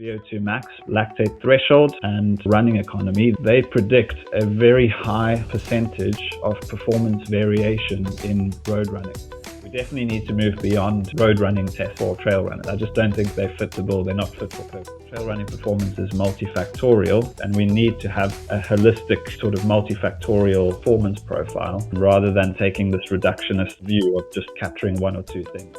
VO2 max, lactate threshold, and running economy, they predict a very high percentage of performance variation in road running. We definitely need to move beyond road running tests for trail runners. I just don't think they fit the bill. They're not fit for purpose. Trail running performance is multifactorial, and we need to have a holistic sort of multifactorial performance profile rather than taking this reductionist view of just capturing one or two things.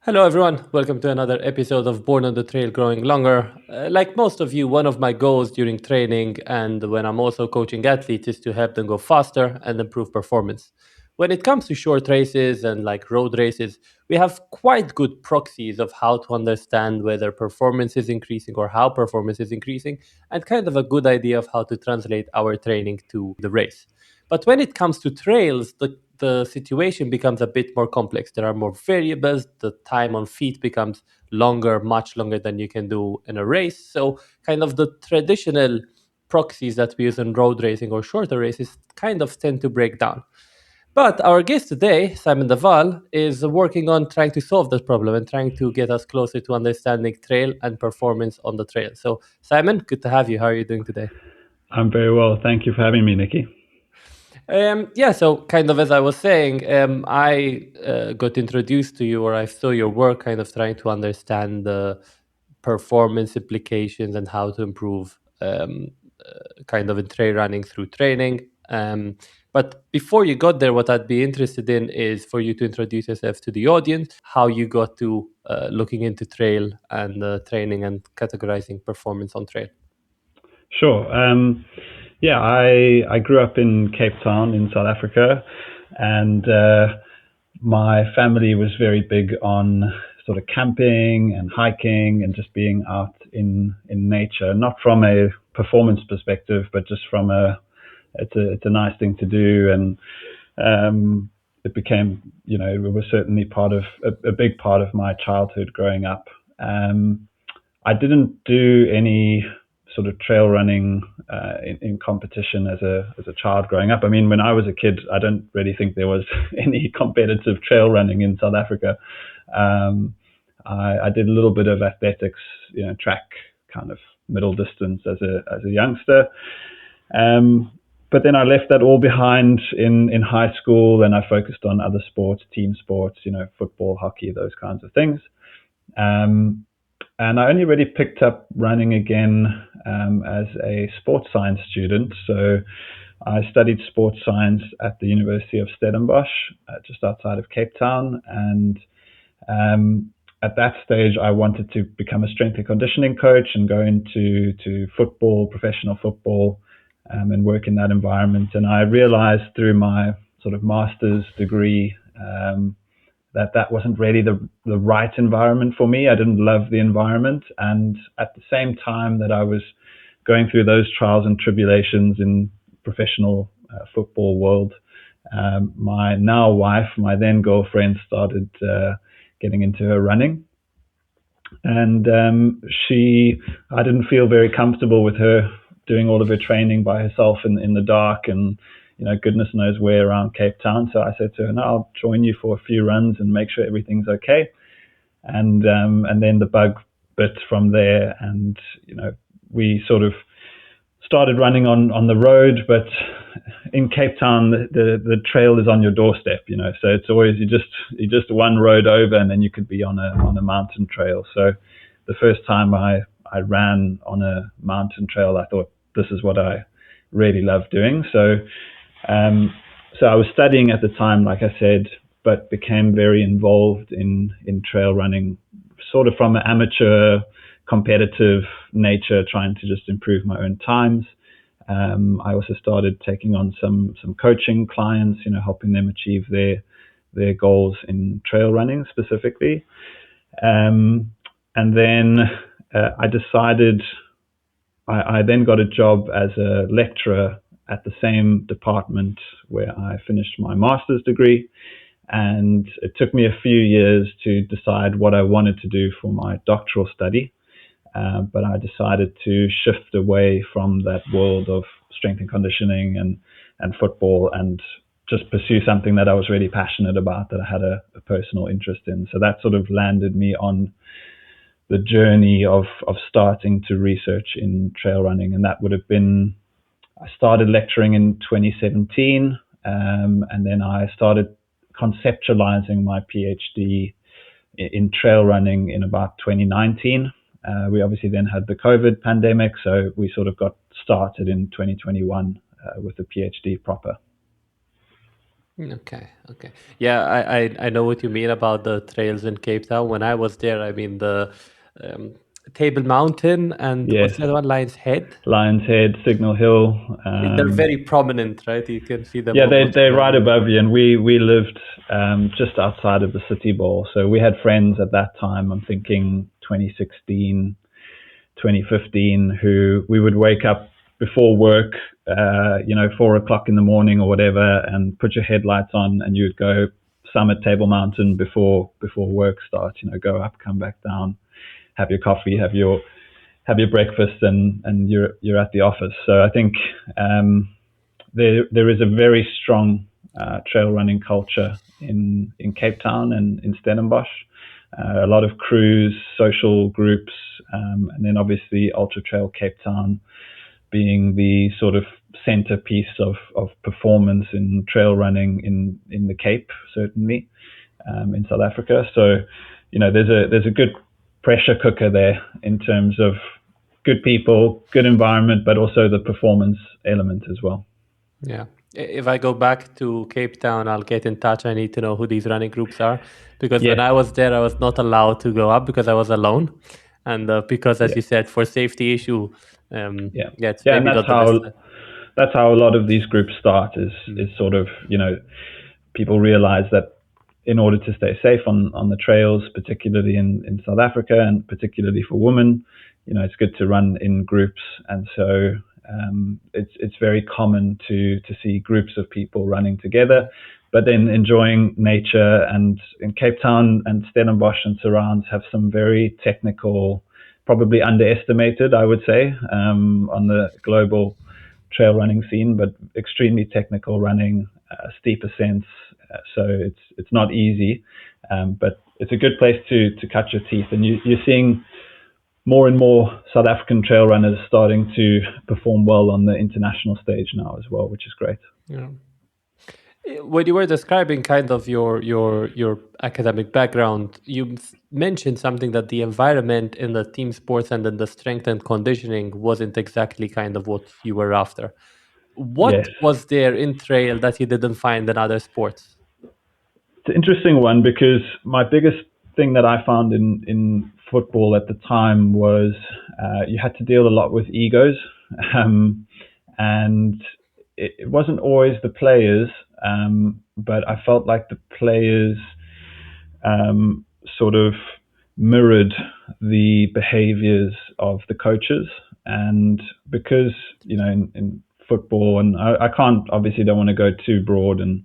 Hello everyone, welcome to another episode of Born on the Trail Growing Longer. Like most of you, one of my goals during training and when I'm also coaching athletes is to help them go faster and improve performance. When it comes to short races and like road races, we have quite good proxies of how to understand whether performance is increasing or how performance is increasing, and kind of a good idea of how to translate our training to the race. But when it comes to trails, the situation becomes a bit more complex. There are more variables. The time on feet becomes longer, much longer than you can do in a race. So kind of the traditional proxies that we use in road racing or shorter races kind of tend to break down. But our guest today, Simon de Waal, is working on trying to solve this problem and trying to get us closer to understanding trail and performance on the trail. So Simon, good to have you. How are you doing today? I'm very well. Thank you for having me, Nikki. So kind of as I was saying, I got introduced to you, or I saw your work kind of trying to understand the performance implications and how to improve kind of in trail running through training. But before you got there, what I'd be interested in is for you to introduce yourself to the audience, how you got to looking into trail and training and categorizing performance on trail. Sure. I grew up in Cape Town in South Africa, and my family was very big on sort of camping and hiking and just being out in nature, not from a performance perspective, but just from it's a nice thing to do. And it became, it was certainly part of a big part of my childhood growing up. I didn't do any sort of trail running in competition as a child growing up. I mean, when I was a kid, I don't really think there was any competitive trail running in South Africa. I did a little bit of athletics, track, kind of middle distance as a youngster. But then I left that all behind in high school, and I focused on other sports, team sports, football, hockey, those kinds of things. And I only really picked up running again as a sports science student. So I studied sports science at the University of Stellenbosch, just outside of Cape Town. And at that stage, I wanted to become a strength and conditioning coach and go into football, professional football, and work in that environment. And I realized through my sort of master's degree that wasn't really the right environment for me. I didn't love the environment. And at the same time that I was going through those trials and tribulations in professional football world, my now wife, my then girlfriend, started getting into her running. And I didn't feel very comfortable with her doing all of her training by herself in the dark and goodness knows where around Cape Town. So I said to her, no, I'll join you for a few runs and make sure everything's okay. And then the bug bit from there. And, we sort of started running on the road, but in Cape Town, the trail is on your doorstep, so it's always, you just one road over and then you could be on a mountain trail. So the first time I ran on a mountain trail, I thought this is what I really love doing. So I was studying at the time, like I said, but became very involved in trail running, sort of from an amateur competitive nature, trying to just improve my own times. I also started taking on some coaching clients, helping them achieve their goals in trail running specifically. And then I decided I then got a job as a lecturer at the same department where I finished my master's degree. And it took me a few years to decide what I wanted to do for my doctoral study. But I decided to shift away from that world of strength and conditioning and football and just pursue something that I was really passionate about, that I had a personal interest in. So that sort of landed me on the journey of starting to research in trail running. And that would have been, I started lecturing in 2017, and then I started conceptualizing my PhD in trail running in about 2019. We obviously then had the COVID pandemic, so we sort of got started in 2021 with the PhD proper. Okay. Yeah, I know what you mean about the trails in Cape Town. When I was there, I mean the um, Table Mountain and Yes, what's the other one? Lion's Head. Lion's Head, Signal Hill. They're very prominent, right? You can see them Yeah, almost they're from right everywhere. above you, and we lived just outside of the city bowl. So we had friends at that time, I'm thinking 2016, 2015, who we would wake up before work, 4 o'clock in the morning or whatever, and put your headlights on, and you'd go summit Table Mountain before work starts. Go up, come back down, have your coffee, have your breakfast, and you're at the office. So I think there is a very strong trail running culture in Cape Town and in Stellenbosch. A lot of crews, social groups, and then obviously Ultra Trail Cape Town being the sort of centerpiece of performance in trail running in the Cape, certainly, in South Africa. So, there's a good pressure cooker there in terms of good people, good environment, but also the performance element as well. Yeah. If I go back to Cape Town, I'll get in touch. I need to know who these running groups are, because when Yes. I was there, I was not allowed to go up because I was alone, and because, as Yeah. you said, for safety issue, Yeah. yeah, it's Yeah. And maybe not the best. that's how a lot of these groups start is sort of, people realize that in order to stay safe on the trails, particularly in South Africa and particularly for women, it's good to run in groups. And so it's very common to see groups of people running together, but then enjoying nature. And in Cape Town and Stellenbosch and surrounds have some very technical, probably underestimated, I would say, on the global trail running scene, but extremely technical running, steep ascents. So it's not easy, but it's a good place to cut your teeth. And you're seeing more and more South African trail runners starting to perform well on the international stage now as well, which is great. Yeah. When you were describing kind of your academic background, you mentioned something that the environment in the team sports and in the strength and conditioning wasn't exactly kind of what you were after. What Yes. was there in trail that you didn't find in other sports? It's an interesting one because my biggest thing that I found in football at the time was you had to deal a lot with egos, and it wasn't always the players, but I felt like the players sort of mirrored the behaviors of the coaches. And because, in football, and I can't, obviously don't want to go too broad and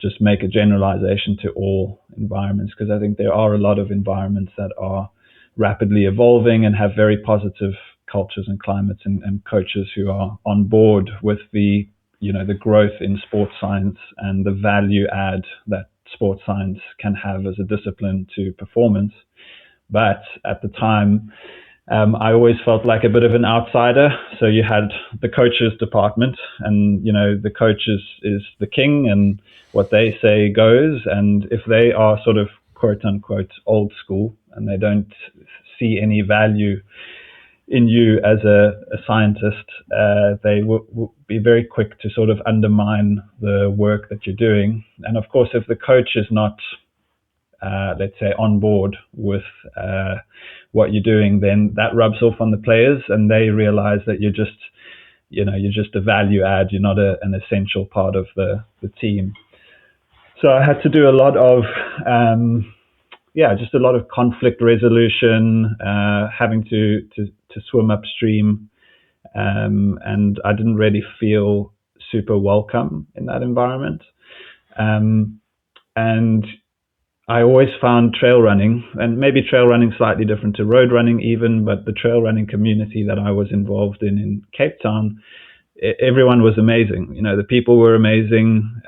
just make a generalization to all environments, because I think there are a lot of environments that are rapidly evolving and have very positive cultures and climates, and coaches who are on board with the growth in sports science and the value add that sports science can have as a discipline to performance. But at the time, I always felt like a bit of an outsider. So you had the coaches department, and the coach is the king, and what they say goes. And if they are sort of quote unquote old school and they don't see any value in you as a scientist, they will be very quick to sort of undermine the work that you're doing. And of course, if the coach is not let's say on board with what you're doing, then that rubs off on the players, and they realize that you're just a value add. You're not an essential part of the team. So I had to do a lot of just a lot of conflict resolution, having to swim upstream, and I didn't really feel super welcome in that environment. And I always found trail running, and maybe trail running slightly different to road running even, but the trail running community that I was involved in Cape Town, everyone was amazing. The people were amazing.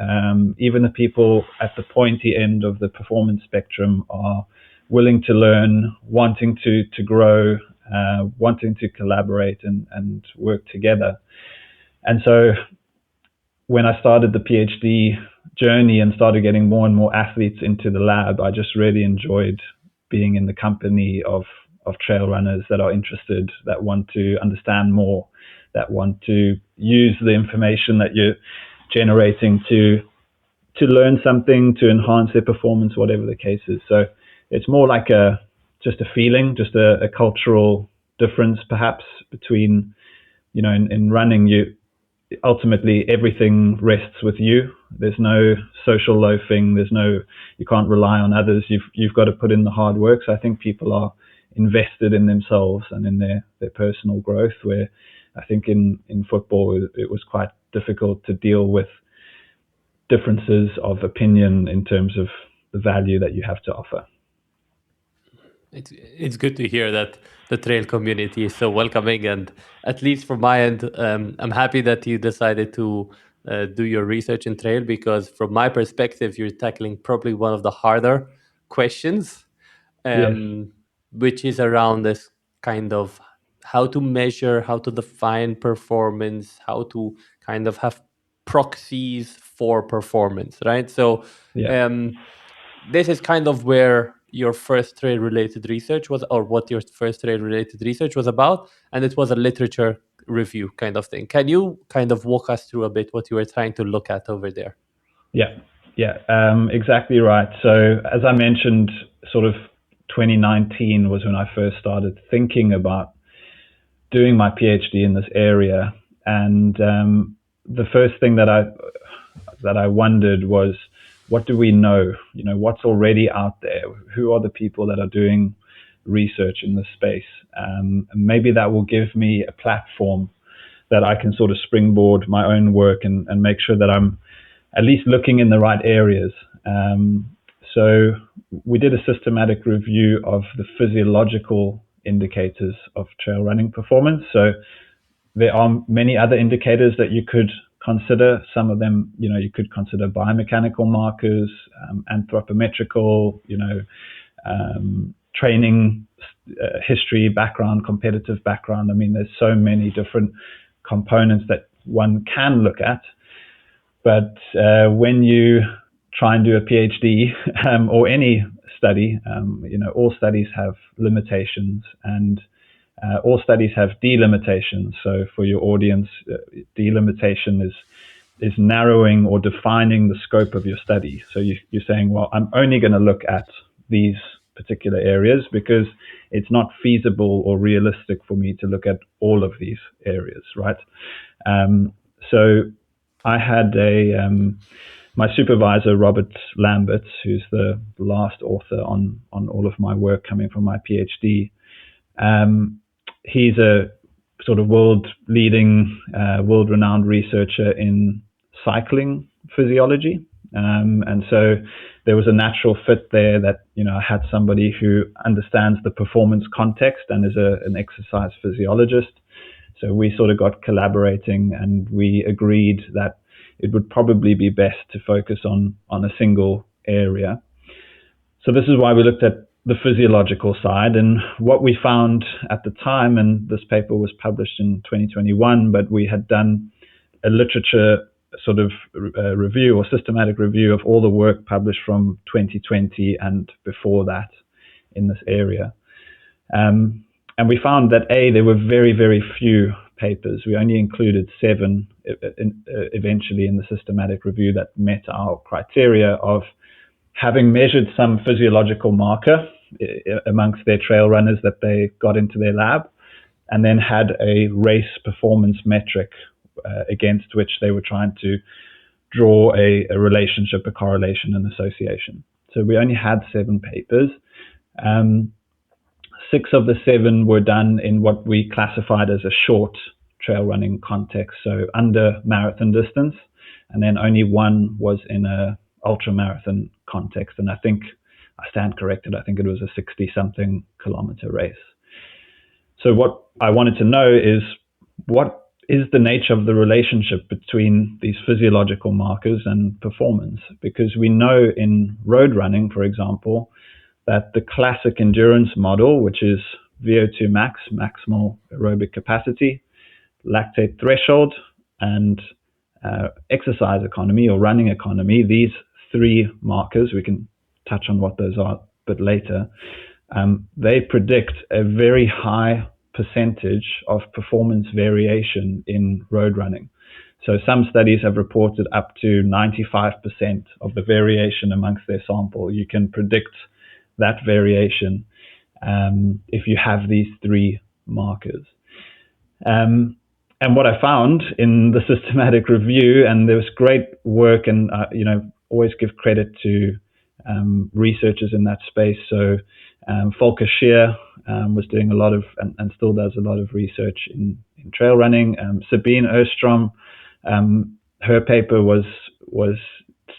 Even the people at the pointy end of the performance spectrum are willing to learn, wanting to grow, wanting to collaborate and work together. And so when I started the PhD journey and started getting more and more athletes into the lab, I just really enjoyed being in the company of trail runners that are interested, that want to understand more, that want to use the information that you're generating to learn something, to enhance their performance, whatever the case is. So it's more like just a feeling, just a cultural difference, perhaps, between, in running, ultimately everything rests with you. There's no social loafing. You can't rely on others. You've got to put in the hard work. So I think people are invested in themselves and in their personal growth, where I think in football it was quite difficult to deal with differences of opinion in terms of the value that you have to offer. It's good to hear that the trail community is so welcoming, and at least from my end, I'm happy that you decided to do your research in trail, because from my perspective, you're tackling probably one of the harder questions, Yes. which is around this kind of how to measure, how to define performance, how to kind of have proxies for performance, right? So Yeah. this is kind of where your first trail related research was, or what your first trail related research was about, and it was a literature review kind of thing. Can you kind of walk us through a bit what you were trying to look at over there? Yeah, exactly right. So as I mentioned, sort of 2019 was when I first started thinking about doing my PhD in this area, and the first thing that I wondered was, what do we know? What's already out there? Who are the people that are doing research in this space? And maybe that will give me a platform that I can sort of springboard my own work and make sure that I'm at least looking in the right areas. So we did a systematic review of the physiological indicators of trail running performance. So there are many other indicators that you could consider. Some of them, you could consider biomechanical markers, anthropometrical, training history, background, competitive background. I mean, there's so many different components that one can look at. But when you try and do a PhD or any study, all studies have limitations, and all studies have delimitations. So for your audience, delimitation is narrowing or defining the scope of your study. So you're saying, well, I'm only going to look at these particular areas because it's not feasible or realistic for me to look at all of these areas, right? So I had my supervisor, Robert Lambert, who's the last author on all of my work coming from my PhD. He's a sort of world-leading, world-renowned researcher in cycling physiology. And so there was a natural fit there that, I had somebody who understands the performance context and is an exercise physiologist. So we sort of got collaborating, and we agreed that it would probably be best to focus on a single area. So this is why we looked at the physiological side, and what we found at the time, and this paper was published in 2021, but we had done a literature sort of review or systematic review of all the work published from 2020 and before that in this area. And we found that there were very, very few papers. We only included 7 eventually in the systematic review that met our criteria of having measured some physiological marker amongst their trail runners that they got into their lab, and then had a race performance metric against which they were trying to draw a relationship, a correlation, an association. So we only had 7 papers. 6 of the 7 were done in what we classified as a short trail running context, so under marathon distance, and then only 1 was in a ultra marathon context. And I think I stand corrected. I think it was a 60-something kilometer race. So what I wanted to know is, what is the nature of the relationship between these physiological markers and performance. Because we know in road running, for example, that the classic endurance model, which is VO2 max, maximal aerobic capacity, lactate threshold, and exercise economy or running economy, these three markers, we can touch on what those are a bit later, they predict a very high percentage of performance variation in road running. So some studies have reported up to 95% of the variation amongst their sample. You can predict that variation if you have these three markers. And what I found in the systematic review, and there was great work, and always give credit to researchers in that space. So Volker Scheer was doing a lot of, and still does a lot of research in trail running. Sabine Oostrom, her paper was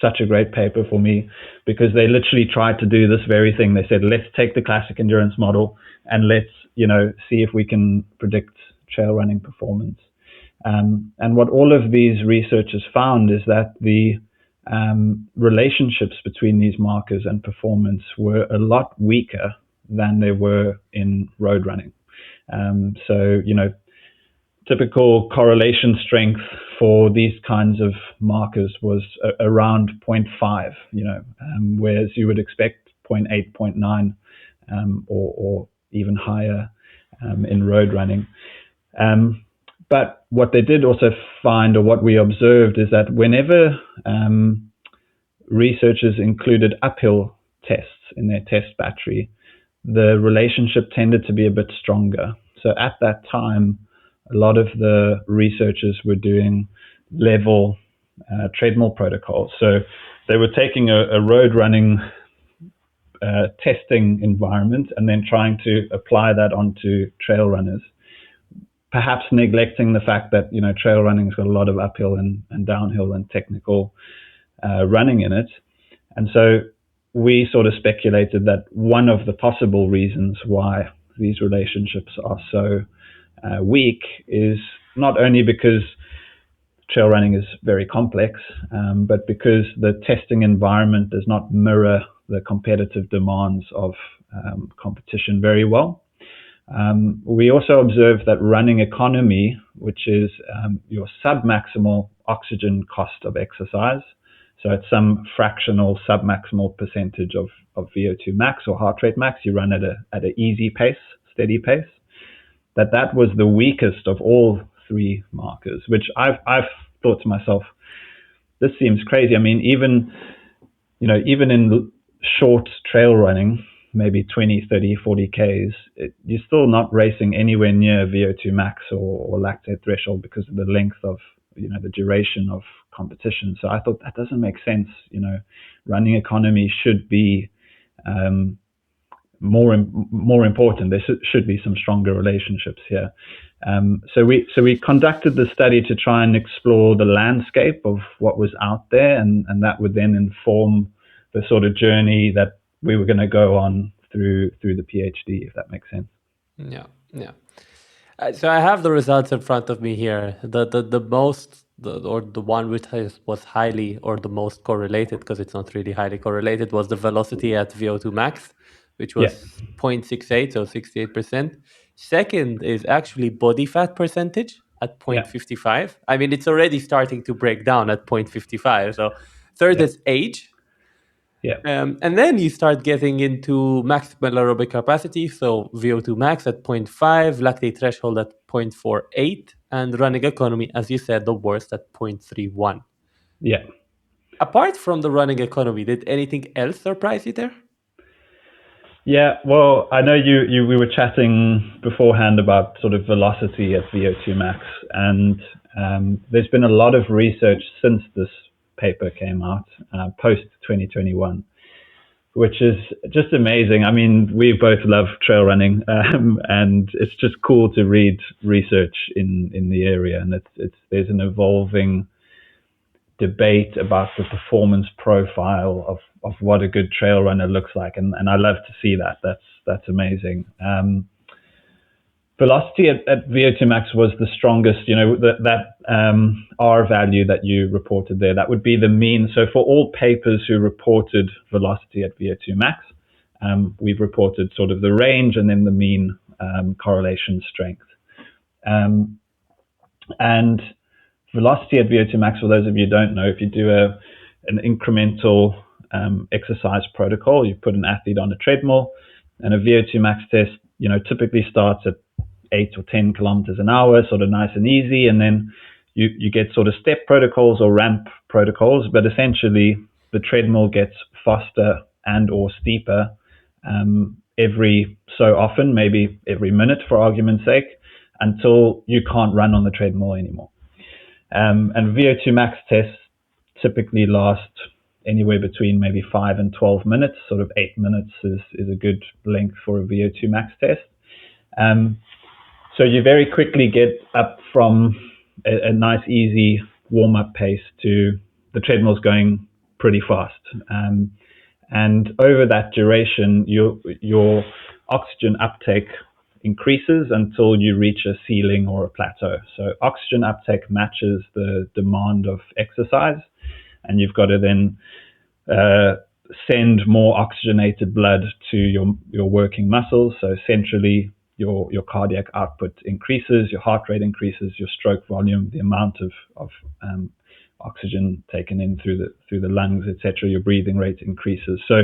such a great paper for me, because they literally tried to do this very thing. They said, let's take the classic endurance model and let's see if we can predict trail running performance. And what all of these researchers found is that the relationships between these markers and performance were a lot weaker than they were in road running. So, typical correlation strength for these kinds of markers was around 0.5, whereas you would expect 0.8, 0.9, or even higher in road running. But what they did also find, or what we observed, is that whenever researchers included uphill tests in their test battery, the relationship tended to be a bit stronger. So at that time, a lot of the researchers were doing level treadmill protocols. So they were taking a road running testing environment and then trying to apply that onto trail runners, perhaps neglecting the fact that trail running has got a lot of uphill and downhill and technical running in it. And so we sort of speculated that one of the possible reasons why these relationships are so weak is not only because trail running is very complex, but because the testing environment does not mirror the competitive demands of competition very well. We also observed that running economy, which is your submaximal oxygen cost of exercise, so at some fractional submaximal percentage of VO2 max or heart rate max, you run at an easy pace, steady pace, that was the weakest of all three markers, which I've thought to myself, this seems crazy. I mean, even in short trail running, maybe 20, 30, 40 Ks, you're still not racing anywhere near VO2 max or lactate threshold because of the length of, the duration of competition. So I thought that doesn't make sense. Running economy should be more important. There should be some stronger relationships here. So we conducted the study to try and explore the landscape of what was out there, and that would then inform the sort of journey that we were going to go on through the PhD, if that makes sense. Yeah. So I have the results in front of me here. The one which was highly, or the most correlated, because it's not really highly correlated, was the velocity at VO2 max, which was 0.68, so 68%. Second is actually body fat percentage at 0.55. I mean, it's already starting to break down at 0.55. So third is age. And then you start getting into maximal aerobic capacity, so VO2 max at 0.5, lactate threshold at 0.48, and running economy, as you said, the worst at 0.31. Yeah. Apart from the running economy, did anything else surprise you there? Yeah, well, I know we were chatting beforehand about sort of velocity at VO2 max, and there's been a lot of research since this paper came out, post 2021, which is just amazing. I mean, we both love trail running, and it's just cool to read research in the area, and there's an evolving debate about the performance profile of what a good trail runner looks like, and I love to see that. That's amazing. velocity at VO2 max was the strongest, that R value that you reported there, that would be the mean. So for all papers who reported velocity at VO2 max, we've reported sort of the range and then the mean correlation strength. And velocity at VO2 max, for those of you who don't know, if you do an incremental exercise protocol, you put an athlete on a treadmill, and a VO2 max test, typically starts at 8 or 10 kilometers an hour, sort of nice and easy, and then you get sort of step protocols or ramp protocols, but essentially the treadmill gets faster and or steeper every so often, maybe every minute for argument's sake, until you can't run on the treadmill anymore. And VO2 max tests typically last anywhere between maybe 5 and 12 minutes. Sort of 8 minutes is a good length for a VO2 max test. So you very quickly get up from a nice, easy warm-up pace to the treadmill's going pretty fast. And over that duration, your oxygen uptake increases until you reach a ceiling or a plateau. So oxygen uptake matches the demand of exercise, and you've got to then send more oxygenated blood to your working muscles. So centrally, your cardiac output increases, your heart rate increases, your stroke volume, the amount of oxygen taken in through the lungs, etc. Your breathing rate increases. So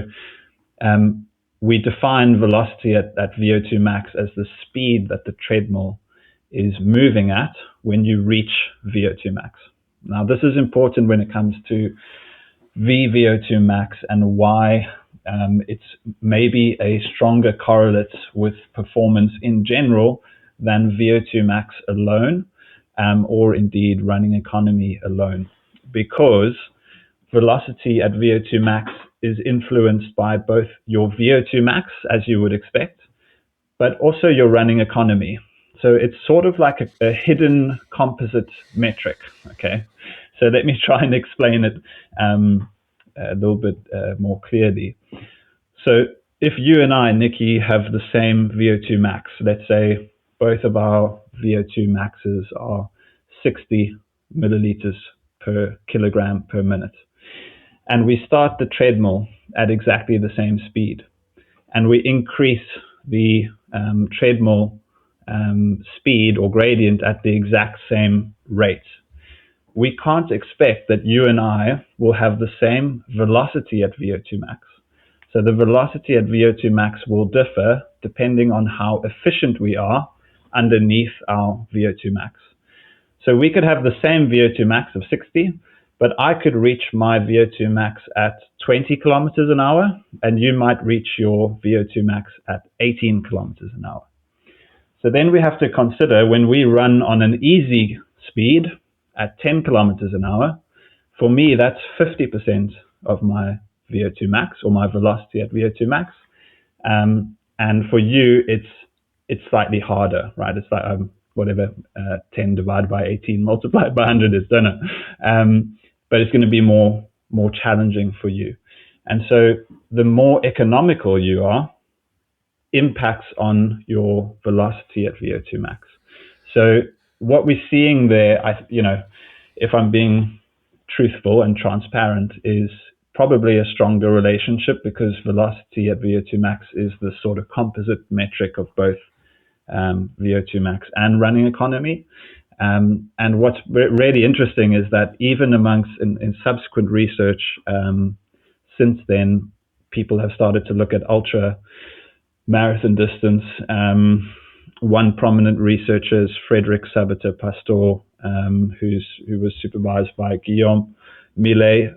we define velocity at VO2 max as the speed that the treadmill is moving at when you reach VO2 max. Now, this is important when it comes to VO2 max and why it's maybe a stronger correlate with performance in general than VO2 max alone, or indeed running economy alone, because velocity at VO2 max is influenced by both your VO2 max, as you would expect, but also your running economy. So it's sort of like a hidden composite metric, okay? So let me try and explain it a little bit more clearly. So if you and I, Nikki, have the same VO2 max, let's say both of our VO2 maxes are 60 milliliters per kilogram per minute, and we start the treadmill at exactly the same speed, and we increase the treadmill speed or gradient at the exact same rate, we can't expect that you and I will have the same velocity at VO2 max. So the velocity at VO2 max will differ depending on how efficient we are underneath our VO2 max. So we could have the same VO2 max of 60, but I could reach my VO2 max at 20 kilometers an hour, and you might reach your VO2 max at 18 kilometers an hour. So then we have to consider, when we run on an easy speed at 10 kilometers an hour, for me, that's 50% of my VO2 max, or my velocity at VO2 max. And for you, it's slightly harder, right? It's like whatever 10 divided by 18 multiplied by 100 is, don't know. But it's going to be more challenging for you. And so the more economical you are, impacts on your velocity at VO2 max. So what we're seeing there, if I'm being truthful and transparent, is probably a stronger relationship, because velocity at VO2 max is the sort of composite metric of both VO2 max and running economy. And what's really interesting is that even amongst in subsequent research since then, people have started to look at ultra marathon distance. One prominent researcher is Frédéric Sabater-Pastor, who was supervised by Guillaume Millet.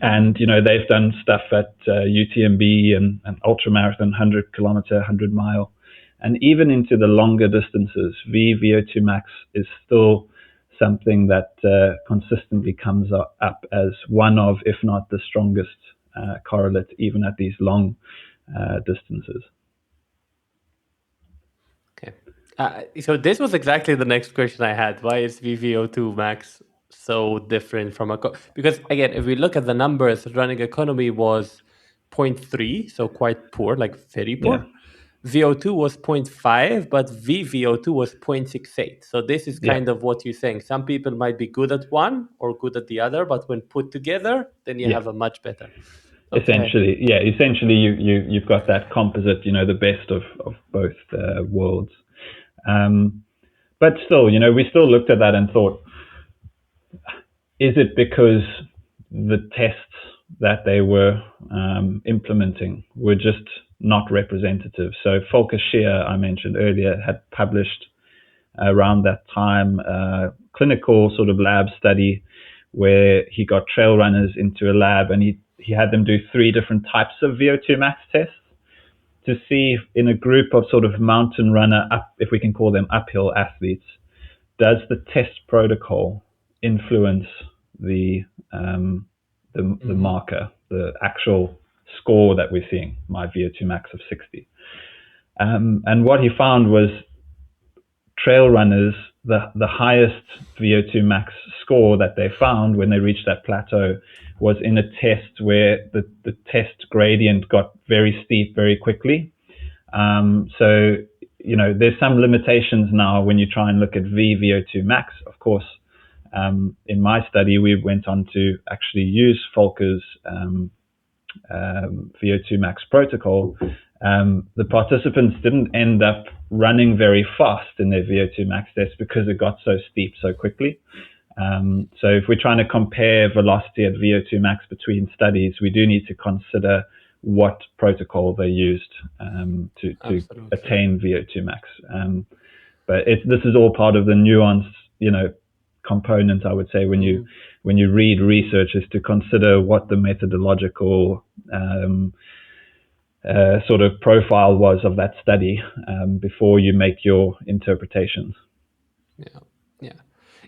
And, they've done stuff at UTMB and ultramarathon, 100 kilometer, 100 mile, and even into the longer distances. VO2 max is still something that consistently comes up as one of, if not the strongest correlate, even at these long distances. Okay. So this was exactly the next question I had. Why is VVO2 max so different from because again, if we look at the numbers, running economy was 0.3, so quite poor, like very poor. Yeah. VO2 was 0.5, but VVO2 was 0.68. So this is kind of what you're saying. Some people might be good at one or good at the other, but when put together, then you have a much better. Okay. Essentially, you've got that composite, the best of both worlds. But still, we still looked at that and thought, is it because the tests that they were implementing were just not representative? So Volker Scheer, I mentioned earlier, had published around that time a clinical sort of lab study where he got trail runners into a lab and he had them do 3 different types of VO2 max tests to see in a group of sort of mountain runner, if we can call them uphill athletes, does the test protocol influence the marker, the actual score that we're seeing, my VO2 max of 60. And what he found was trail runners, the highest VO2 max score that they found when they reached that plateau was in a test where the test gradient got very steep very quickly. So, there's some limitations now when you try and look at VO2 max. Of course, in my study, we went on to actually use Volker's VO2 max protocol. The participants didn't end up running very fast in their VO2 max test because it got so steep so quickly. So if we're trying to compare velocity at VO2 max between studies, we do need to consider what protocol they used to attain VO2 max. But this is all part of the nuance, component, I would say, when you read research, is to consider what the methodological sort of profile was of that study before you make your interpretations.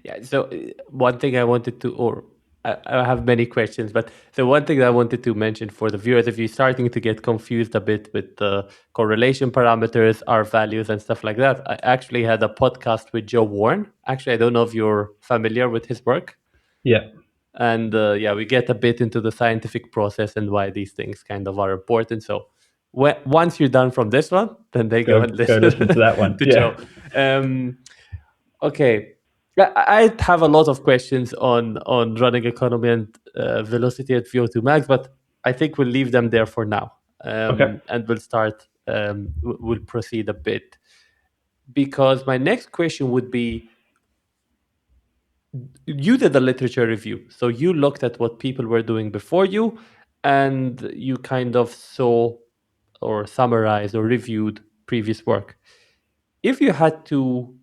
Yeah. So one thing I wanted to, or I have many questions, but the one thing I wanted to mention for the viewers, if you're starting to get confused a bit with the correlation parameters, R values and stuff like that, I actually had a podcast with Joe Warren. Actually, I don't know if you're familiar with his work. Yeah. And we get a bit into the scientific process and why these things kind of are important. So once you're done from this one, then go and listen to that one. to Joe. Okay. I have a lot of questions on running economy and velocity at VO2 max, but I think we'll leave them there for now. And we'll start, we'll proceed a bit. Because my next question would be, you did a literature review. So you looked at what people were doing before you, and you kind of saw or summarized or reviewed previous work. If you had to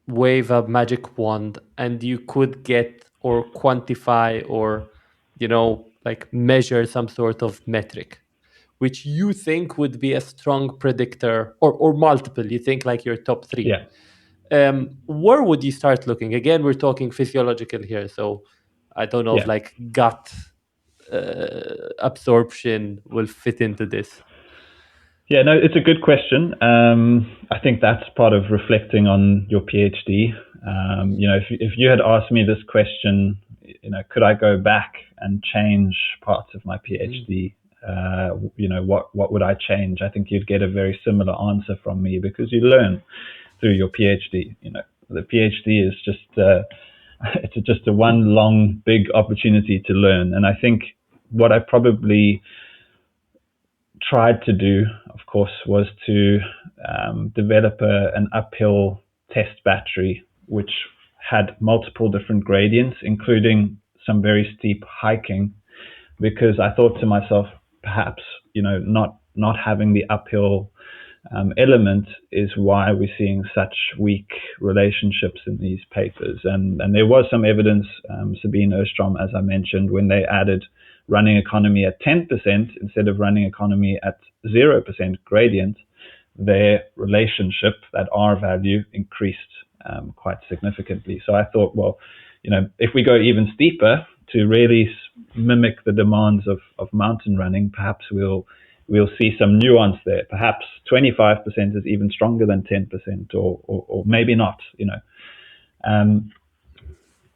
wave a magic wand and you could get or quantify or measure some sort of metric which you think would be a strong predictor, or multiple, you think like your top 3, where would you start looking? Again, we're talking physiological here, so I don't know if gut absorption will fit into this. Yeah, no, it's a good question. I think that's part of reflecting on your PhD. If you had asked me this question, could I go back and change parts of my PhD? What would I change? I think you'd get a very similar answer from me, because you learn through your PhD. The PhD is just a one long big opportunity to learn. And I think what I probably tried to do, of course, was to develop an uphill test battery which had multiple different gradients, including some very steep hiking, because I thought to myself, perhaps not having the uphill element is why we're seeing such weak relationships in these papers. And there was some evidence, Sabine Ostrom, as I mentioned, when they added running economy at 10% instead of running economy at 0% gradient, their relationship, that R value, increased quite significantly. So I thought, well, if we go even steeper to really mimic the demands of mountain running, perhaps we'll see some nuance there. Perhaps 25% is even stronger than 10%, or maybe not.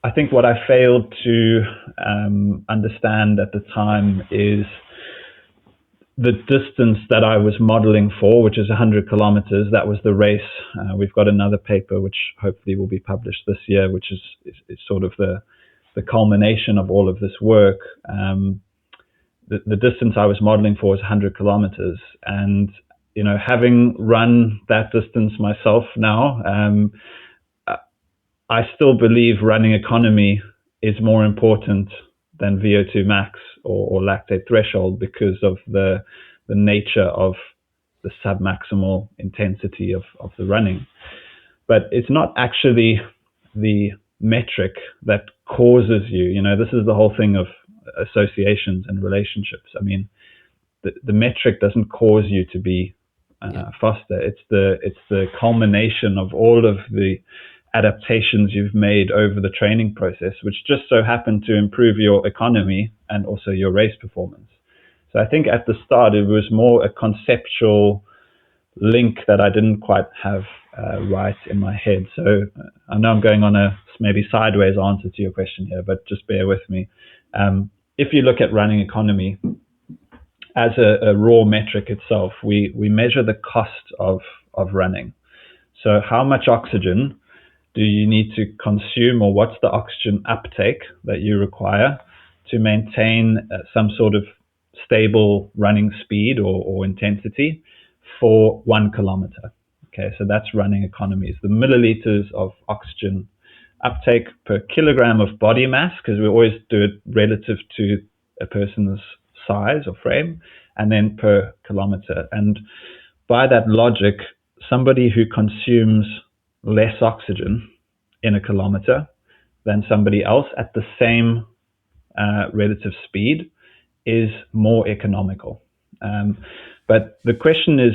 I think what I failed to understand at the time is the distance that I was modeling for, which is 100 kilometers, that was the race. We've got another paper which hopefully will be published this year, which is sort of the culmination of all of this work. The distance I was modeling for was 100 kilometers. And, having run that distance myself now, I still believe running economy is more important than VO2 max or lactate threshold because of the nature of the submaximal intensity of the running. But it's not actually the metric that causes you. This is the whole thing of associations and relationships. I mean, the metric doesn't cause you to be faster. It's the culmination of all of the adaptations you've made over the training process, which just so happen to improve your economy and also your race performance. So I think at the start it was more a conceptual link that I didn't quite have right in my head. So I know I'm going on a maybe sideways answer to your question here, but just bear with me. If you look at running economy as a raw metric itself, we measure the cost of running. So how much oxygen do you need to consume, or what's the oxygen uptake that you require to maintain some sort of stable running speed or intensity for 1 kilometer? Okay, so that's running economy. It's the milliliters of oxygen uptake per kilogram of body mass, because we always do it relative to a person's size or frame, and then per kilometer. And by that logic, somebody who consumes less oxygen in a kilometer than somebody else at the same relative speed is more economical. But the question is,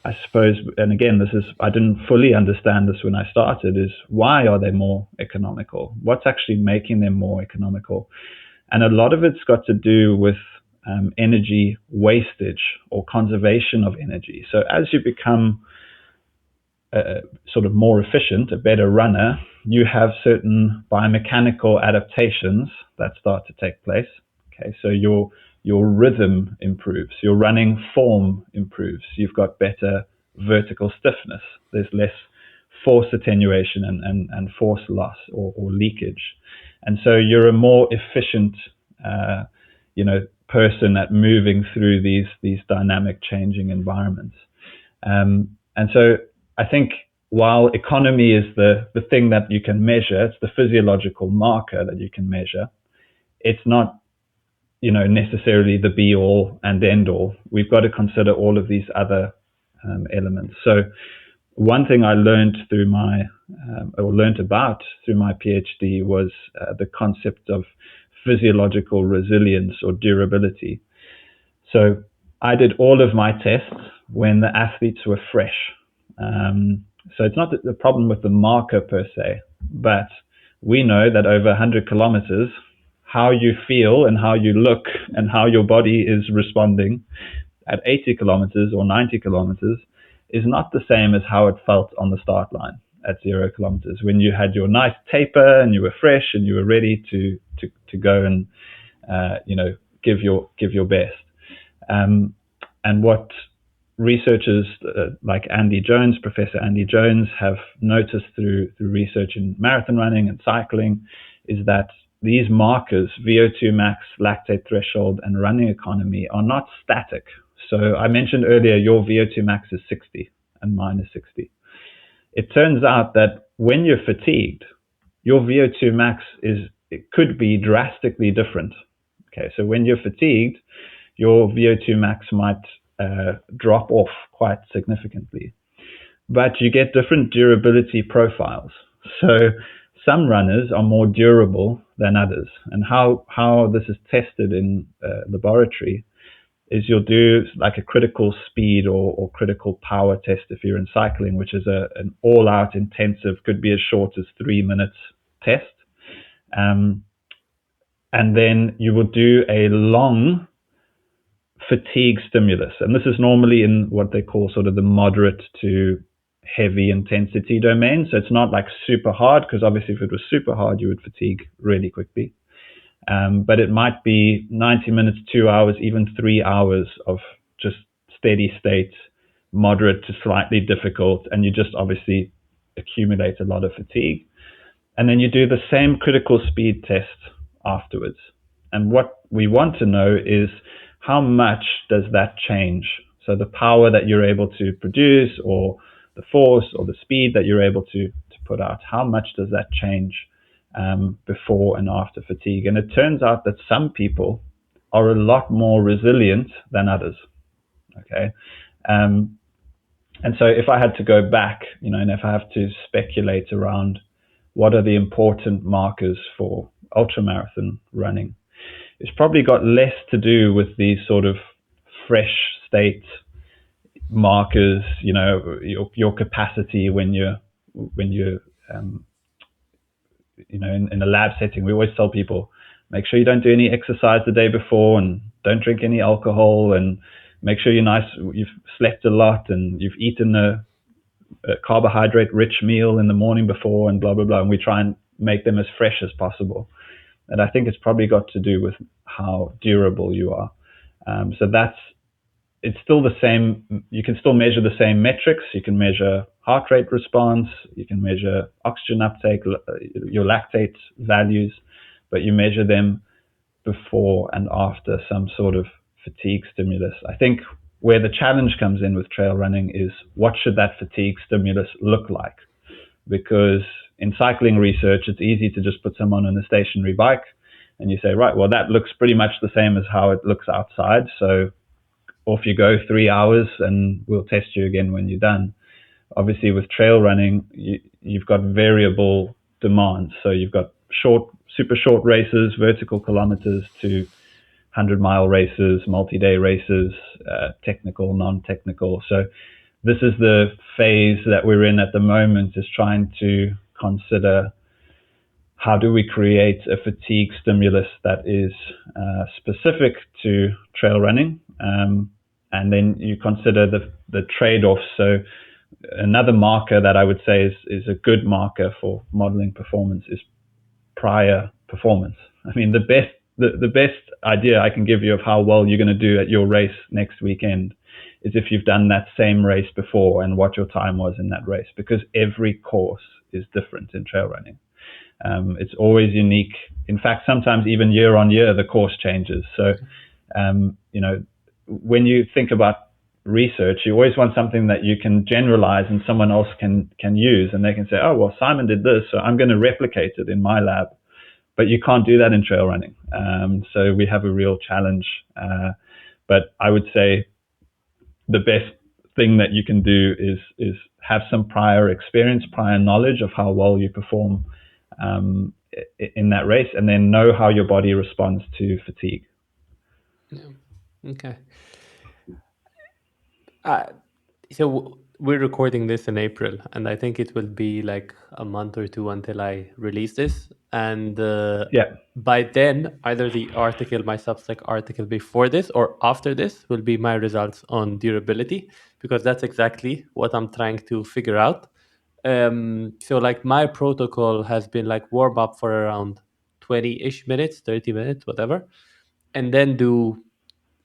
I suppose, and again, I didn't fully understand this when I started, is why are they more economical? What's actually making them more economical? And a lot of it's got to do with energy wastage or conservation of energy. So as you become sort of more efficient, a better runner, you have certain biomechanical adaptations that start to take place. Okay, so your rhythm improves, your running form improves, you've got better vertical stiffness, there's less force attenuation and force loss or leakage. And so you're a more efficient person at moving through these dynamic changing environments. And so I think while economy is the thing that you can measure, it's the physiological marker that you can measure, it's not necessarily the be all and end all. We've got to consider all of these other elements. So one thing I learned about through my PhD was the concept of physiological resilience or durability. So I did all of my tests when the athletes were fresh. So it's not the problem with the marker per se, but we know that over 100 kilometers, how you feel and how you look and how your body is responding at 80 kilometers or 90 kilometers is not the same as how it felt on the start line at 0 kilometers, when you had your nice taper and you were fresh and you were ready to go and give your best. And what researchers like Professor Andy Jones, have noticed through research in marathon running and cycling is that these markers, VO2 max, lactate threshold, and running economy, are not static. So I mentioned earlier your VO2 max is 60 and mine is 60. It turns out that when you're fatigued, your VO2 max could be drastically different. Okay, so when you're fatigued, your VO2 max might drop off quite significantly. But you get different durability profiles. So some runners are more durable than others. And how this is tested in laboratory is you'll do like a critical speed or critical power test if you're in cycling, which is an all-out intensive, could be as short as 3 minutes test. And then you will do a long fatigue stimulus. And this is normally in what they call sort of the moderate to heavy intensity domain. So it's not like super hard, because obviously if it was super hard, you would fatigue really quickly. But it might be 90 minutes, 2 hours, even 3 hours of just steady state, moderate to slightly difficult, and you just obviously accumulate a lot of fatigue. And then you do the same critical speed test afterwards. And what we want to know is how much does that change? So the power that you're able to produce, or the force or the speed that you're able to put out, how much does that change before and after fatigue? And it turns out that some people are a lot more resilient than others. Okay. And so if I had to go back, and if I have to speculate around what are the important markers for ultramarathon running, it's probably got less to do with these sort of fresh state markers, your capacity when you're in a lab setting. We always tell people, make sure you don't do any exercise the day before, and don't drink any alcohol, and make sure you've slept a lot, and you've eaten a carbohydrate rich meal in the morning before, and blah blah blah. And we try and make them as fresh as possible. And I think it's probably got to do with how durable you are. So it's still the same. You can still measure the same metrics. You can measure heart rate response. You can measure oxygen uptake, your lactate values, but you measure them before and after some sort of fatigue stimulus. I think where the challenge comes in with trail running is, what should that fatigue stimulus look like? Because in cycling research, it's easy to just put someone on a stationary bike and you say, right, well, that looks pretty much the same as how it looks outside. So off you go, 3 hours, and we'll test you again when you're done. Obviously, with trail running, you've got variable demands. So you've got super short races, vertical kilometers, to 100-mile races, multi-day races, technical, non-technical. So this is the phase that we're in at the moment, is trying to consider, how do we create a fatigue stimulus that is specific to trail running? And then you consider the trade-offs. So another marker that I would say is a good marker for modeling performance is prior performance. I mean, the best idea I can give you of how well you're going to do at your race next weekend is if you've done that same race before and what your time was in that race, because every course is different in trail running. It's always unique. In fact, sometimes even year on year, the course changes. So, when you think about research, you always want something that you can generalize and someone else can use, and they can say, oh, well, Simon did this, so I'm going to replicate it in my lab. But you can't do that in trail running. So we have a real challenge. But I would say the best thing that you can do is have some prior experience, prior knowledge of how well you perform in that race, and then know how your body responds to fatigue. Yeah. Okay. So we're recording this in April, and I think it will be like a month or two until I release this. And by then, either my Substack article before this or after this will be my results on durability, because that's exactly what I'm trying to figure out. So like my protocol has been like warm up for around 20-ish minutes, 30 minutes, whatever. And then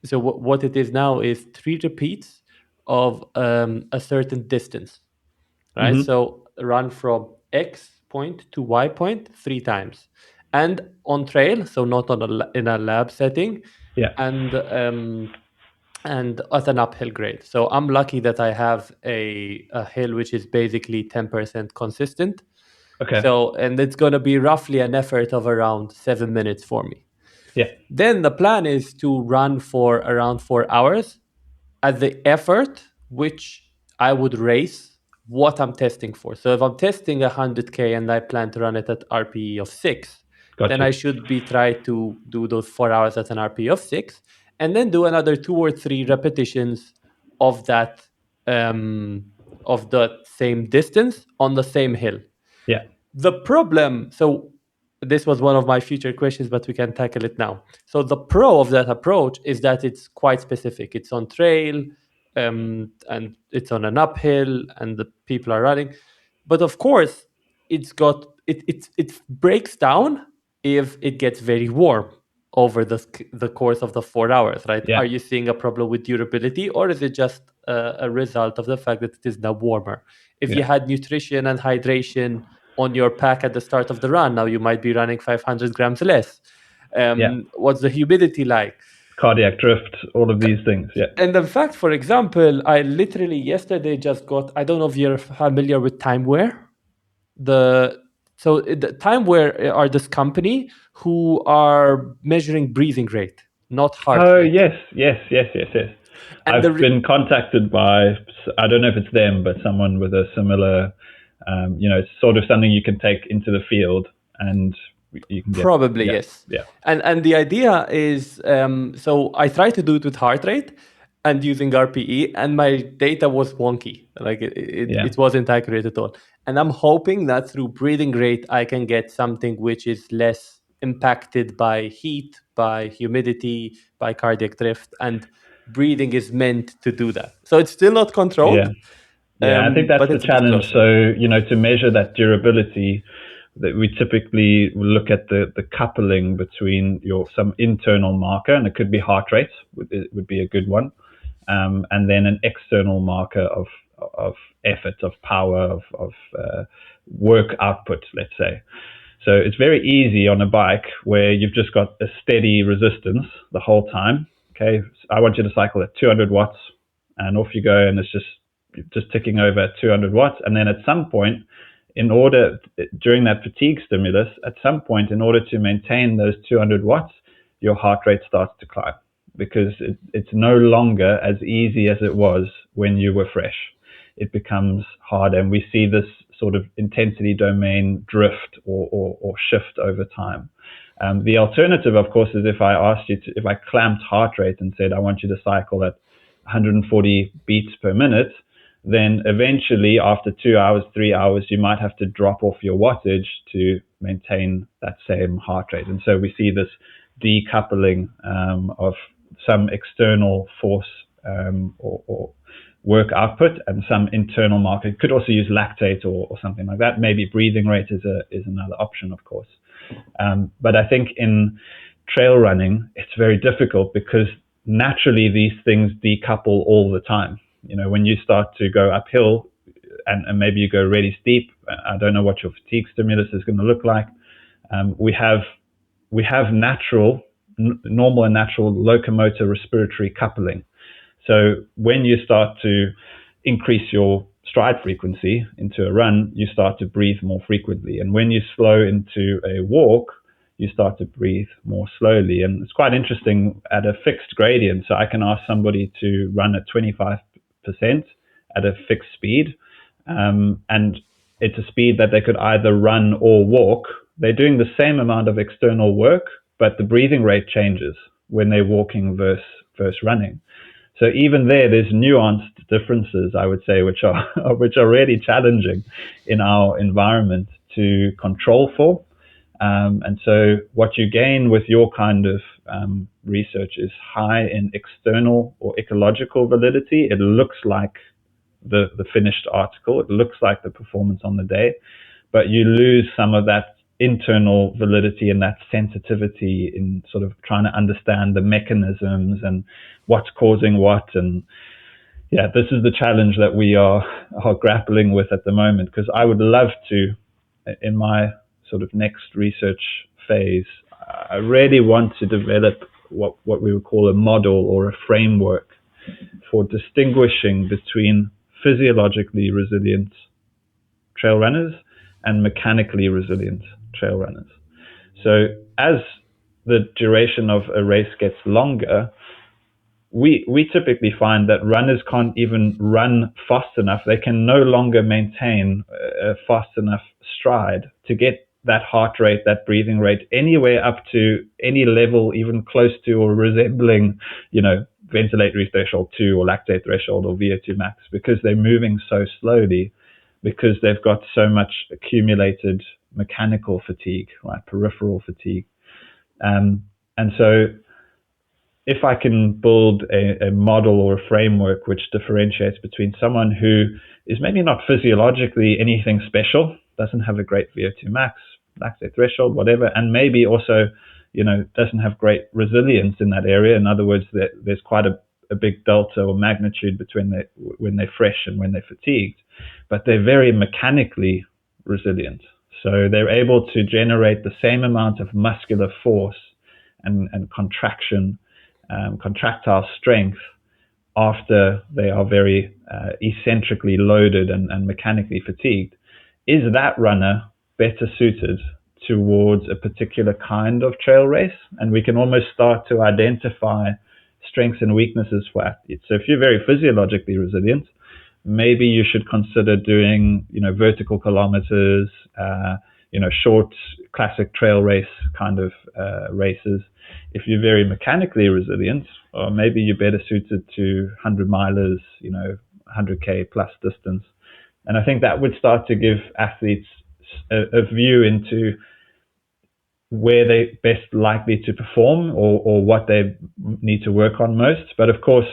so what it is now is 3 repeats of a certain distance, right? Mm-hmm. So run from X point to Y point 3 times, and on trail, so not in a lab setting, and at an uphill grade. So I'm lucky that I have a hill which is basically 10% consistent. Okay. So, and it's going to be roughly an effort of around 7 minutes for me. Yeah. Then the plan is to run for around 4 hours at the effort which I would race what I'm testing for. So if I'm testing 100K and I plan to run it at RPE of 6, then I should be trying to do those 4 hours at an RPE of 6, and then do another 2 or 3 repetitions of that of the same distance on the same hill. Yeah. The problem, so this was one of my future questions, but we can tackle it now. So the pro of that approach is that it's quite specific. It's on trail, and it's on an uphill, and the people are running. But of course, it breaks down if it gets very warm over the course of the 4 hours, right? Yeah. Are you seeing a problem with durability, or is it just a result of the fact that it is now warmer? If you Yeah. had nutrition and hydration on your pack at the start of the run, now you might be running 500 grams less. Yeah. What's the humidity like? Cardiac drift, all of these things. Yeah. And in fact, for example, I literally yesterday just got, I don't know if you're familiar with Timeware. The Timeware are this company who are measuring breathing rate, not heart Oh, rate. yes. And I've been contacted by, I don't know if it's them, but someone with a similar, it's sort of something you can take into the field and you can get. Probably, yes. Yeah. And the idea is, so I tried to do it with heart rate and using RPE, and my data was wonky. Like it wasn't accurate at all. And I'm hoping that through breathing rate, I can get something which is less impacted by heat, by humidity, by cardiac drift. And breathing is meant to do that. So it's still not controlled. Yeah, I think that's but the it's a bit challenge. closer. So, to measure that durability, that we typically look at the coupling between some internal marker, and it could be heart rate, would be a good one, and then an external marker of effort, of power, of work output, let's say. So it's very easy on a bike where you've just got a steady resistance the whole time. Okay, so I want you to cycle at 200 watts, and off you go, and it's just ticking over at 200 watts. And then at some point, during that fatigue stimulus, at some point, in order to maintain those 200 watts, your heart rate starts to climb because it's no longer as easy as it was when you were fresh. It becomes harder, and we see this sort of intensity domain drift or shift over time. The alternative, of course, is if I clamped heart rate and said, I want you to cycle at 140 beats per minute, then eventually after 2 hours, 3 hours, you might have to drop off your wattage to maintain that same heart rate. And so we see this decoupling of some external force or work output and some internal marker. You could also use lactate or something like that. Maybe breathing rate is another option, of course. But I think in trail running, it's very difficult because naturally these things decouple all the time. When you start to go uphill and maybe you go really steep, I don't know what your fatigue stimulus is going to look like. We have normal and natural locomotor respiratory coupling. So when you start to increase your stride frequency into a run, you start to breathe more frequently. And when you slow into a walk, you start to breathe more slowly. And it's quite interesting at a fixed gradient. So I can ask somebody to run at 25% at a fixed speed. And it's a speed that they could either run or walk. They're doing the same amount of external work, but the breathing rate changes when they're walking versus running. So even there's nuanced differences, I would say, which are really challenging in our environment to control for. And so what you gain with your kind of research is high in external or ecological validity. It looks like the finished article. It looks like the performance on the day, but you lose some of that internal validity and that sensitivity in sort of trying to understand the mechanisms and what's causing what. And yeah, this is the challenge that we are grappling with at the moment, because I would love to, in my sort of next research phase, I really want to develop what we would call a model or a framework for distinguishing between physiologically resilient trail runners and mechanically resilient trail runners. So as the duration of a race gets longer, we typically find that runners can't even run fast enough. They can no longer maintain a fast enough stride to get that heart rate, that breathing rate, anywhere up to any level, even close to or resembling, ventilatory threshold 2 or lactate threshold or VO2 max, because they're moving so slowly, because they've got so much accumulated mechanical fatigue, right, peripheral fatigue. And so if I can build a model or a framework which differentiates between someone who is maybe not physiologically anything special, doesn't have a great VO2 max, lactate threshold, whatever, and maybe also, doesn't have great resilience in that area. In other words, there's quite a big delta or magnitude between when they're fresh and when they're fatigued, but they're very mechanically resilient. So they're able to generate the same amount of muscular force and contraction, contractile strength after they are very eccentrically loaded and mechanically fatigued. Is that runner better suited towards a particular kind of trail race? And we can almost start to identify strengths and weaknesses for athletes. So if you're very physiologically resilient, maybe you should consider doing, vertical kilometers, short classic trail race kind of races. If you're very mechanically resilient, or maybe you're better suited to 100 milers, 100K plus distance. And I think that would start to give athletes a view into where they're best likely to perform or what they need to work on most. But of course,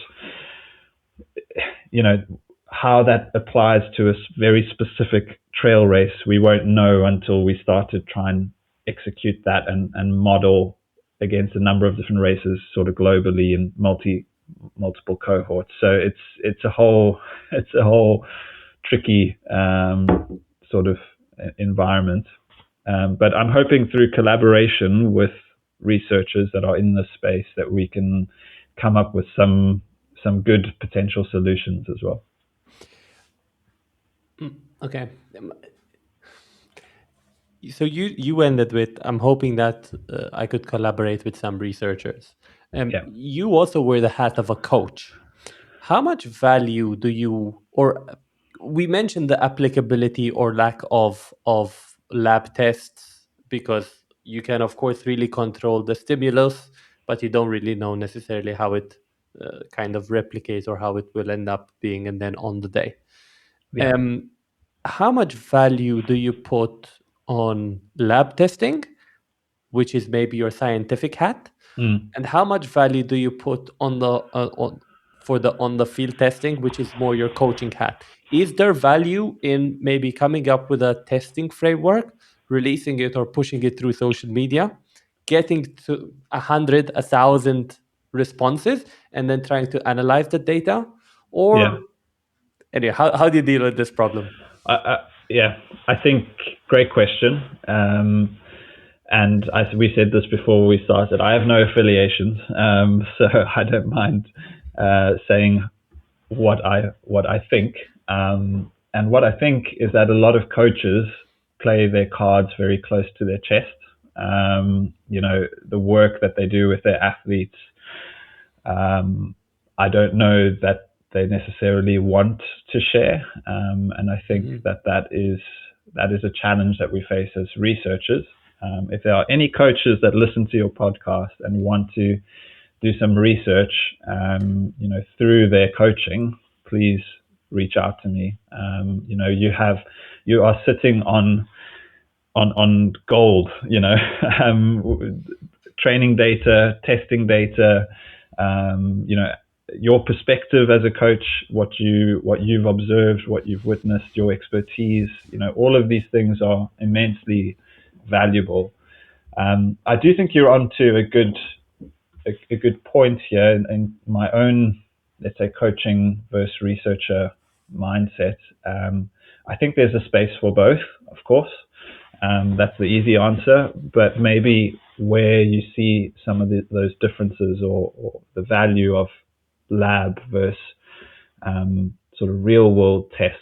how that applies to a very specific trail race, we won't know until we start to try and execute that and model against a number of different races sort of globally in multiple cohorts. So it's a whole tricky sort of environment. But I'm hoping through collaboration with researchers that are in this space that we can come up with some good potential solutions as well. Okay. So you ended with, I'm hoping that I could collaborate with some researchers. Yeah. You also wear the hat of a coach. How much value do you, or we mentioned the applicability or lack of lab tests, because you can, of course, really control the stimulus, but you don't really know necessarily how it kind of replicates or how it will end up being and then on the day. Yeah. How much value do you put on lab testing, which is maybe your scientific hat, and how much value do you put on the on the field testing, which is more your coaching hat? Is there value in maybe coming up with a testing framework, releasing it or pushing it through social media, getting to 100, 1,000 responses, and then trying to analyze the data? Or anyway, how do you deal with this problem? I think great question. And as we said this before we started, I have no affiliations, so I don't mind saying what I think. And what I think is that a lot of coaches play their cards very close to their chest. The work that they do with their athletes, I don't know that they necessarily want to share. And I think that is a challenge that we face as researchers. If there are any coaches that listen to your podcast and want to do some research, through their coaching, please reach out to me. You are sitting on gold. Training data, testing data. Your perspective as a coach, what you've observed, what you've witnessed, your expertise. All of these things are immensely valuable. I do think you're onto a good point here in my own, let's say, coaching versus researcher mindset. I think there's a space for both, of course. That's the easy answer, but maybe where you see some of those differences or the value of lab versus sort of real world tests,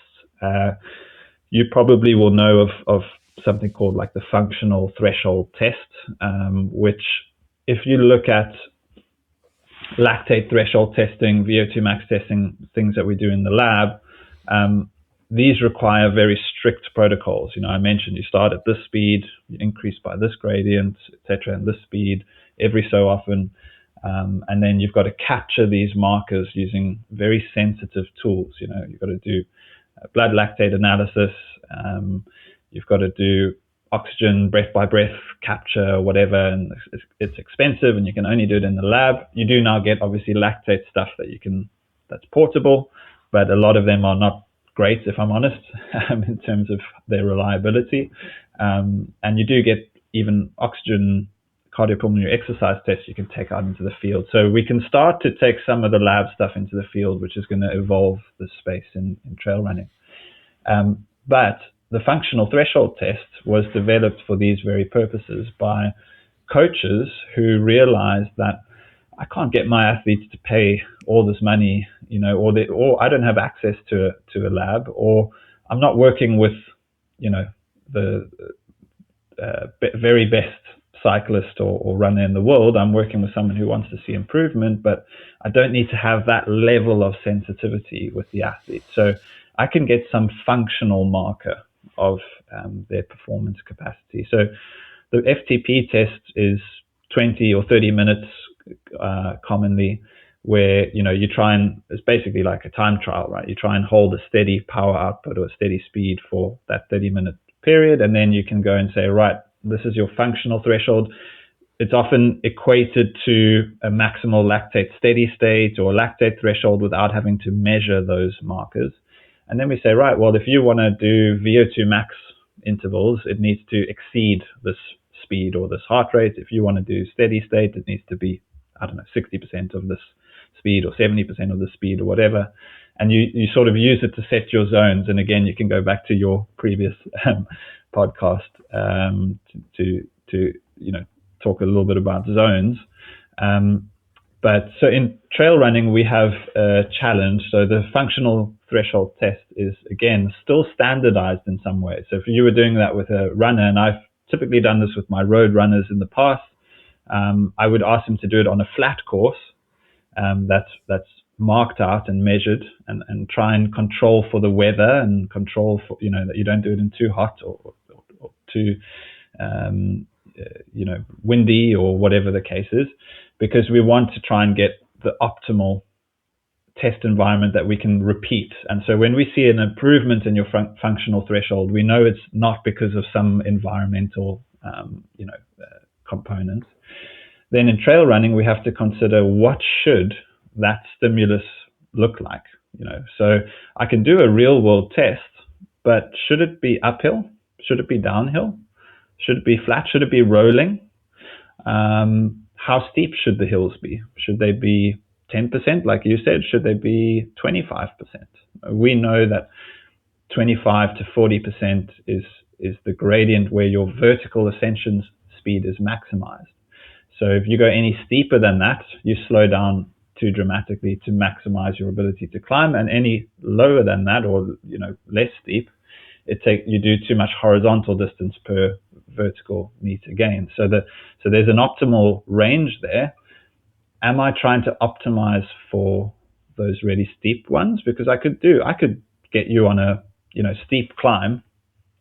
you probably will know of something called like the functional threshold test, which if you look at lactate threshold testing, VO2 max testing, things that we do in the lab, these require very strict protocols. I mentioned you start at this speed, you increase by this gradient, etc., and this speed every so often. And then you've got to capture these markers using very sensitive tools. You've got to do blood lactate analysis. You've got to do oxygen breath by breath capture, whatever, and it's expensive and you can only do it in the lab. You do now get obviously lactate stuff that's portable, but a lot of them are not great, if I'm honest, in terms of their reliability. And you do get even oxygen cardiopulmonary exercise tests you can take out into the field. So we can start to take some of the lab stuff into the field, which is going to evolve the space in trail running. But the functional threshold test was developed for these very purposes by coaches who realized that I can't get my athletes to pay all this money, or I don't have access to a lab, or I'm not working with, the very best cyclist or runner in the world. I'm working with someone who wants to see improvement, but I don't need to have that level of sensitivity with the athlete. So I can get some functional marker of their performance capacity. So the FTP test is 20 or 30 minutes commonly, where you try and, it's basically like a time trial, right? You try and hold a steady power output or a steady speed for that 30-minute period, and then you can go and say, right, this is your functional threshold. It's often equated to a maximal lactate steady state or lactate threshold without having to measure those markers. And then we say, right, well, if you want to do VO2 max intervals, it needs to exceed this speed or this heart rate. If you want to do steady state, it needs to be, 60% of this speed or 70% of the speed or whatever. And you sort of use it to set your zones. And again, you can go back to your previous podcast to talk a little bit about zones. But so in trail running, we have a challenge. So the functional threshold test is, again, still standardized in some ways. So if you were doing that with a runner, and I've typically done this with my road runners in the past, I would ask them to do it on a flat course that's marked out and measured, and try and control for the weather and control for, that you don't do it in too hot or too, windy or whatever the case is, because we want to try and get the optimal test environment that we can repeat. And so when we see an improvement in your functional threshold, we know it's not because of some environmental, component. Then in trail running, we have to consider what should that stimulus look like. So I can do a real world test, but should it be uphill? Should it be downhill? Should it be flat? Should it be rolling? How steep should the hills be? Should they be 10%, like you said? Should they be 25%? We know that 25 to 40% is the gradient where your vertical ascension speed is maximized. So if you go any steeper than that, you slow down too dramatically to maximize your ability to climb, and any lower than that, or less steep, you do too much horizontal distance per vertical meter gain. So there's an optimal range there. Am I trying to optimize for those really steep ones? Because I could get you on a steep climb,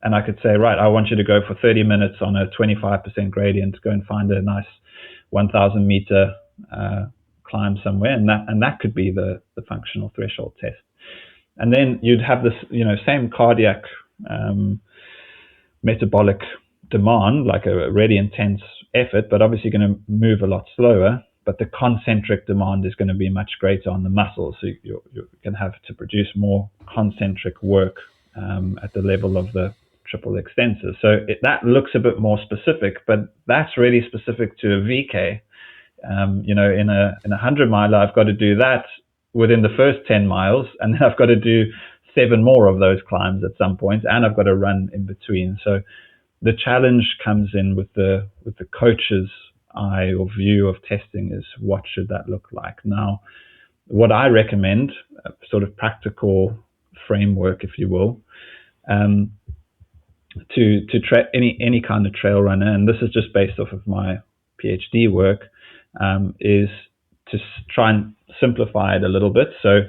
and I could say, right, I want you to go for 30 minutes on a 25% gradient, go and find a nice 1,000 meter climb somewhere, and that could be the functional threshold test. And then you'd have this same cardiac metabolic demand, like a really intense effort, but obviously going to move a lot slower. But the concentric demand is going to be much greater on the muscles. So you're going to have to produce more concentric work at the level of the triple extensor. So that looks a bit more specific, but that's really specific to a VK. In a 100 miler, I've got to do that within the first 10 miles, and then I've got to do 7 more of those climbs at some point, and I've got to run in between. So the challenge comes in with the coach's eye or view of testing is, what should that look like? Now, what I recommend, a sort of practical framework, if you will, to any kind of trail runner, and this is just based off of my PhD work, is to try and simplify it a little bit. So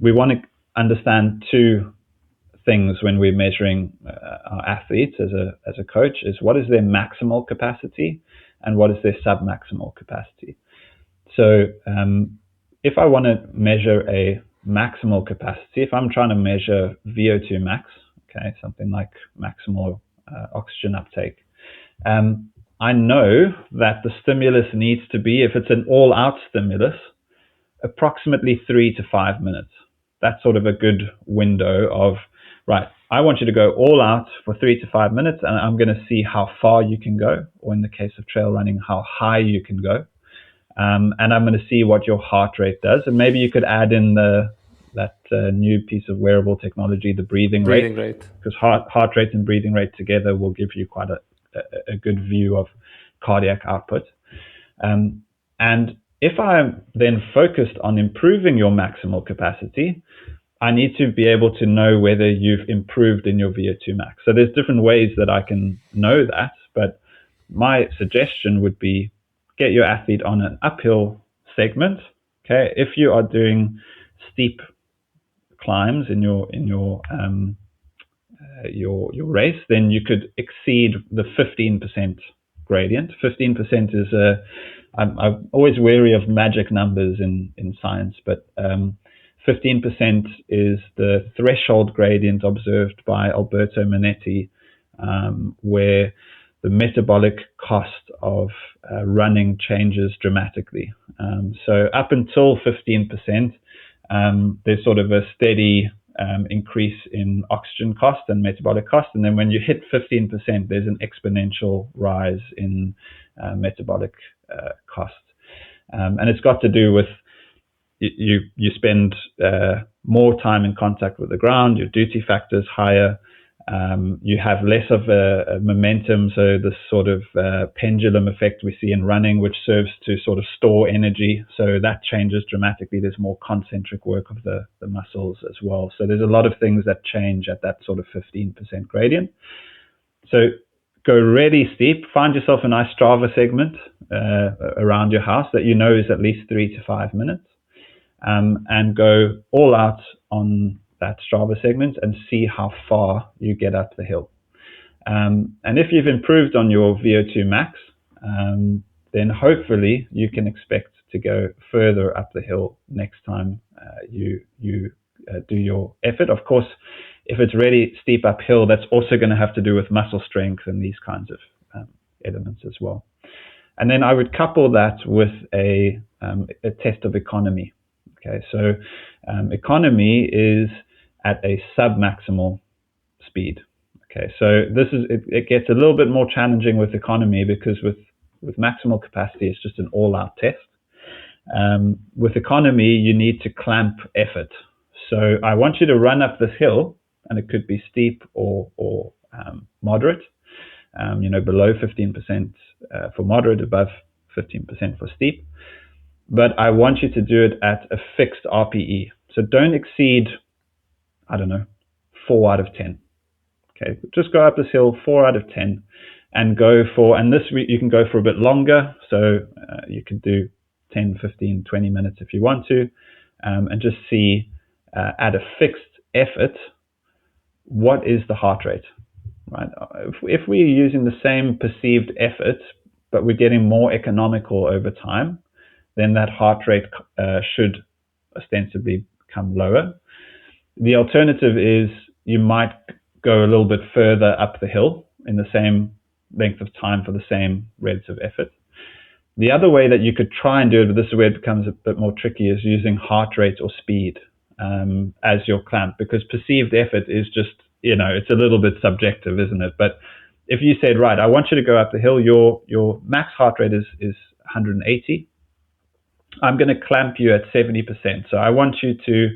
we want to understand two things when we're measuring our athletes as a coach: is what is their maximal capacity and what is their submaximal capacity. So if I want to measure a maximal capacity, if I'm trying to measure VO2 max, okay, something like maximal oxygen uptake, I know that the stimulus needs to be, if it's an all-out stimulus, approximately 3 to 5 minutes. That's sort of a good window of, right, I want you to go all out for 3 to 5 minutes, and I'm going to see how far you can go, or in the case of trail running, how high you can go. And I'm going to see what your heart rate does. And maybe you could add in that new piece of wearable technology, the breathing rate, because heart rate and breathing rate together will give you quite a good view of cardiac output. And if I'm then focused on improving your maximal capacity, I need to be able to know whether you've improved in your VO2 max. So there's different ways that I can know that, but my suggestion would be get your athlete on an uphill segment. Okay, if you are doing steep climbs in your race, then you could exceed the 15% gradient. 15% is I'm always wary of magic numbers in science, but 15% is the threshold gradient observed by Alberto Minetti, where the metabolic cost of running changes dramatically. So up until 15%, there's sort of a steady increase in oxygen cost and metabolic cost. And then when you hit 15%, there's an exponential rise in metabolic cost. And it's got to do with you spend more time in contact with the ground, your duty factor is higher, you have less of a momentum, so this sort of pendulum effect we see in running, which serves to sort of store energy, so that changes dramatically. There's more concentric work of the muscles as well. So there's a lot of things that change at that sort of 15% gradient. So go really steep, find yourself a nice Strava segment around your house that you know is at least 3 to 5 minutes. And go all out on that Strava segment and see how far you get up the hill. And if you've improved on your VO2 max, then hopefully you can expect to go further up the hill next time you do your effort. Of course, if it's really steep uphill, that's also going to have to do with muscle strength and these kinds of elements as well. And then I would couple that with a test of economy. Okay, so economy is at a sub-maximal speed. Okay, so it gets a little bit more challenging with economy because with maximal capacity, it's just an all-out test. With economy, you need to clamp effort. So I want you to run up this hill, and it could be steep or moderate. Below 15% for moderate, above 15% for steep. But I want you to do it at a fixed RPE. So don't exceed, 4 out of 10. Okay, just go up this hill 4 out of 10 and go for, and this you can go for a bit longer. So you could do 10, 15, 20 minutes if you want to, and just see at a fixed effort, what is the heart rate, right? If we're using the same perceived effort, but we're getting more economical over time, then that heart rate should ostensibly come lower. The alternative is you might go a little bit further up the hill in the same length of time for the same relative effort. The other way that you could try and do it, but this is where it becomes a bit more tricky, is using heart rate or speed as your clamp, because perceived effort is just, it's a little bit subjective, isn't it? But if you said, right, I want you to go up the hill, your max heart rate is 180. I'm going to clamp you at 70%. So I want you to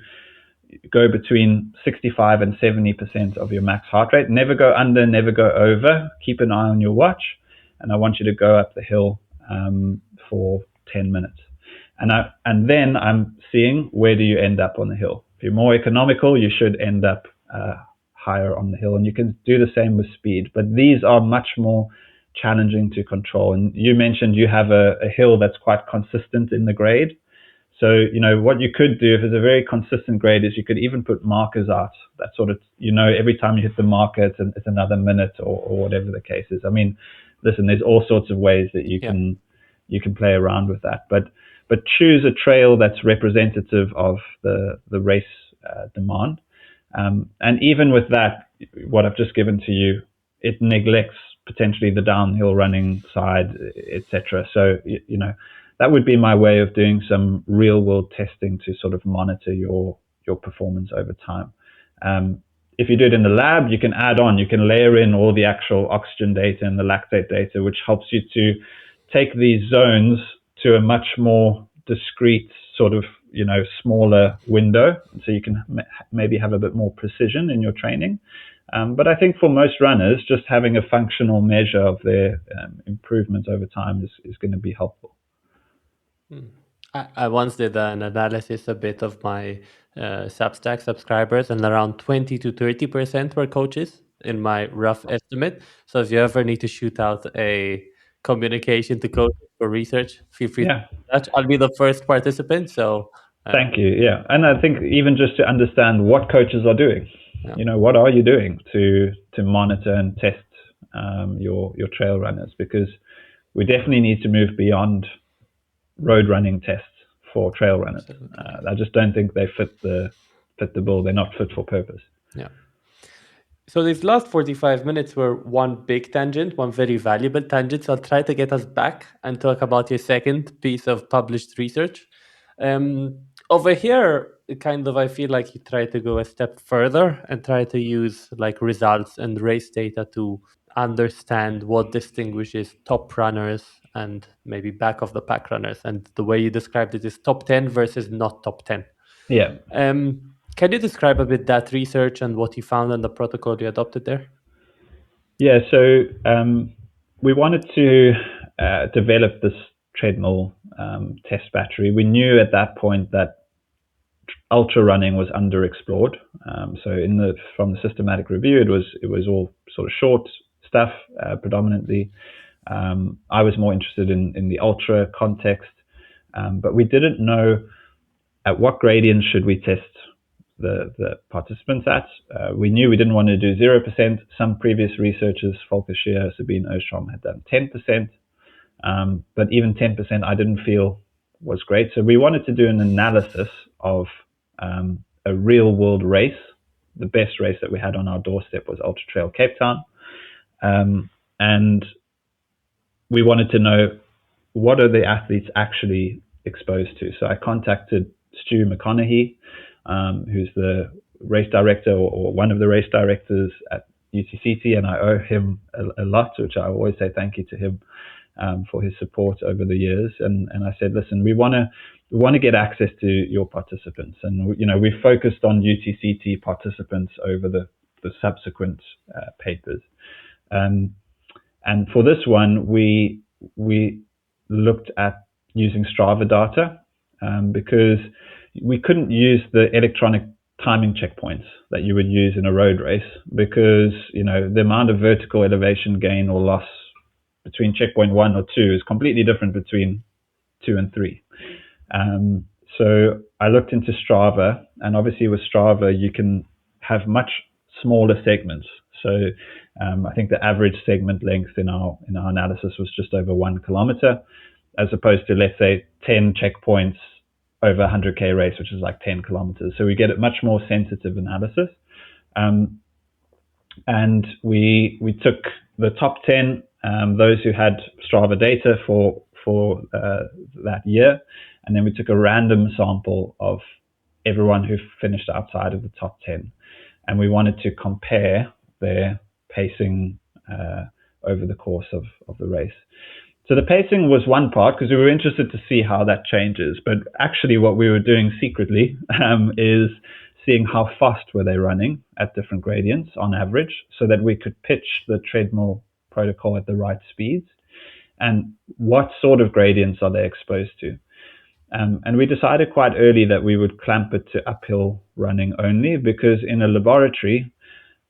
go between 65 and 70% of your max heart rate. Never go under, never go over. Keep an eye on your watch. And I want you to go up the hill for 10 minutes. And then I'm seeing, where do you end up on the hill? If you're more economical, you should end up higher on the hill. And you can do the same with speed. But these are much more challenging to control. And you mentioned you have a hill that's quite consistent in the grade. So, what you could do if it's a very consistent grade is you could even put markers out that sort of, every time you hit the marker, it's another minute or whatever the case is. I mean, listen, there's all sorts of ways that you can play around with that, but choose a trail that's representative of the race demand. And even with that, what I've just given to you, it neglects potentially the downhill running side, etc. So, that would be my way of doing some real world testing to sort of monitor your performance over time. if you do it in the lab, you can add on, you can layer in all the actual oxygen data and the lactate data, which helps you to take these zones to a much more discrete sort of, smaller window. So you can maybe have a bit more precision in your training. But I think for most runners, just having a functional measure of their improvement over time is going to be helpful. I once did an analysis a bit of my Substack subscribers, and around 20 to 30% were coaches in my rough estimate. So if you ever need to shoot out a communication to coaches for research, feel free to Yeah. touch. I'll be the first participant. So Thank you. Yeah. And I think even just to understand what coaches are doing, yeah. what are you doing to monitor and test your trail runners? Because we definitely need to move beyond road running tests for trail runners. I just don't think they fit the bill. They're not fit for purpose. Yeah. So these last 45 minutes were one big tangent, one very valuable tangent. So I'll try to get us back and talk about your second piece of published research. Over here, I feel like you try to go a step further and try to use like results and race data to understand what distinguishes top runners and maybe back of the pack runners. And the way you described it is top 10 versus not top 10. Yeah. Can you describe a bit that research and what you found and the protocol you adopted there? Yeah, so we wanted to develop this treadmill test battery. We knew at that point that ultra running was underexplored. So from the systematic review, it was all sort of short stuff predominantly. I was more interested in the ultra context, but we didn't know at what gradient should we test the participants at. We knew we didn't want to do 0%. Some previous researchers, Volker Scheer, Sabine Ostrom, had done 10%. But even 10% I didn't feel was great. So we wanted to do an analysis of a real world race. The best race that we had on our doorstep was Ultra Trail Cape Town. And we wanted to know, what are the athletes actually exposed to? So I contacted Stu McConaughey, who's the race director or one of the race directors at UTCT, and I owe him a lot, which I always say thank you to him for his support over the years. And I said, listen, we want to get access to your participants, and we focused on UTCT participants over the subsequent papers. And for this one, we looked at using Strava data because we couldn't use the electronic timing checkpoints that you would use in a road race, because the amount of vertical elevation gain or loss between checkpoint 1 or 2 is completely different between 2 and 3. So I looked into Strava, and obviously with Strava you can have much smaller segments. So I think the average segment length in our analysis was just over 1 kilometer, as opposed to, let's say, 10 checkpoints over 100k race, which is like 10 kilometers. So we get a much more sensitive analysis. And we took the top 10, those who had Strava data for that year, and then we took a random sample of everyone who finished outside of the top 10, and we wanted to compare their pacing over the course of the race. So the pacing was one part, because we were interested to see how that changes. But actually what we were doing secretly is seeing how fast were they running at different gradients on average, so that we could pitch the treadmill protocol at the right speeds, and what sort of gradients are they exposed to. And we decided quite early that we would clamp it to uphill running only, because in a laboratory,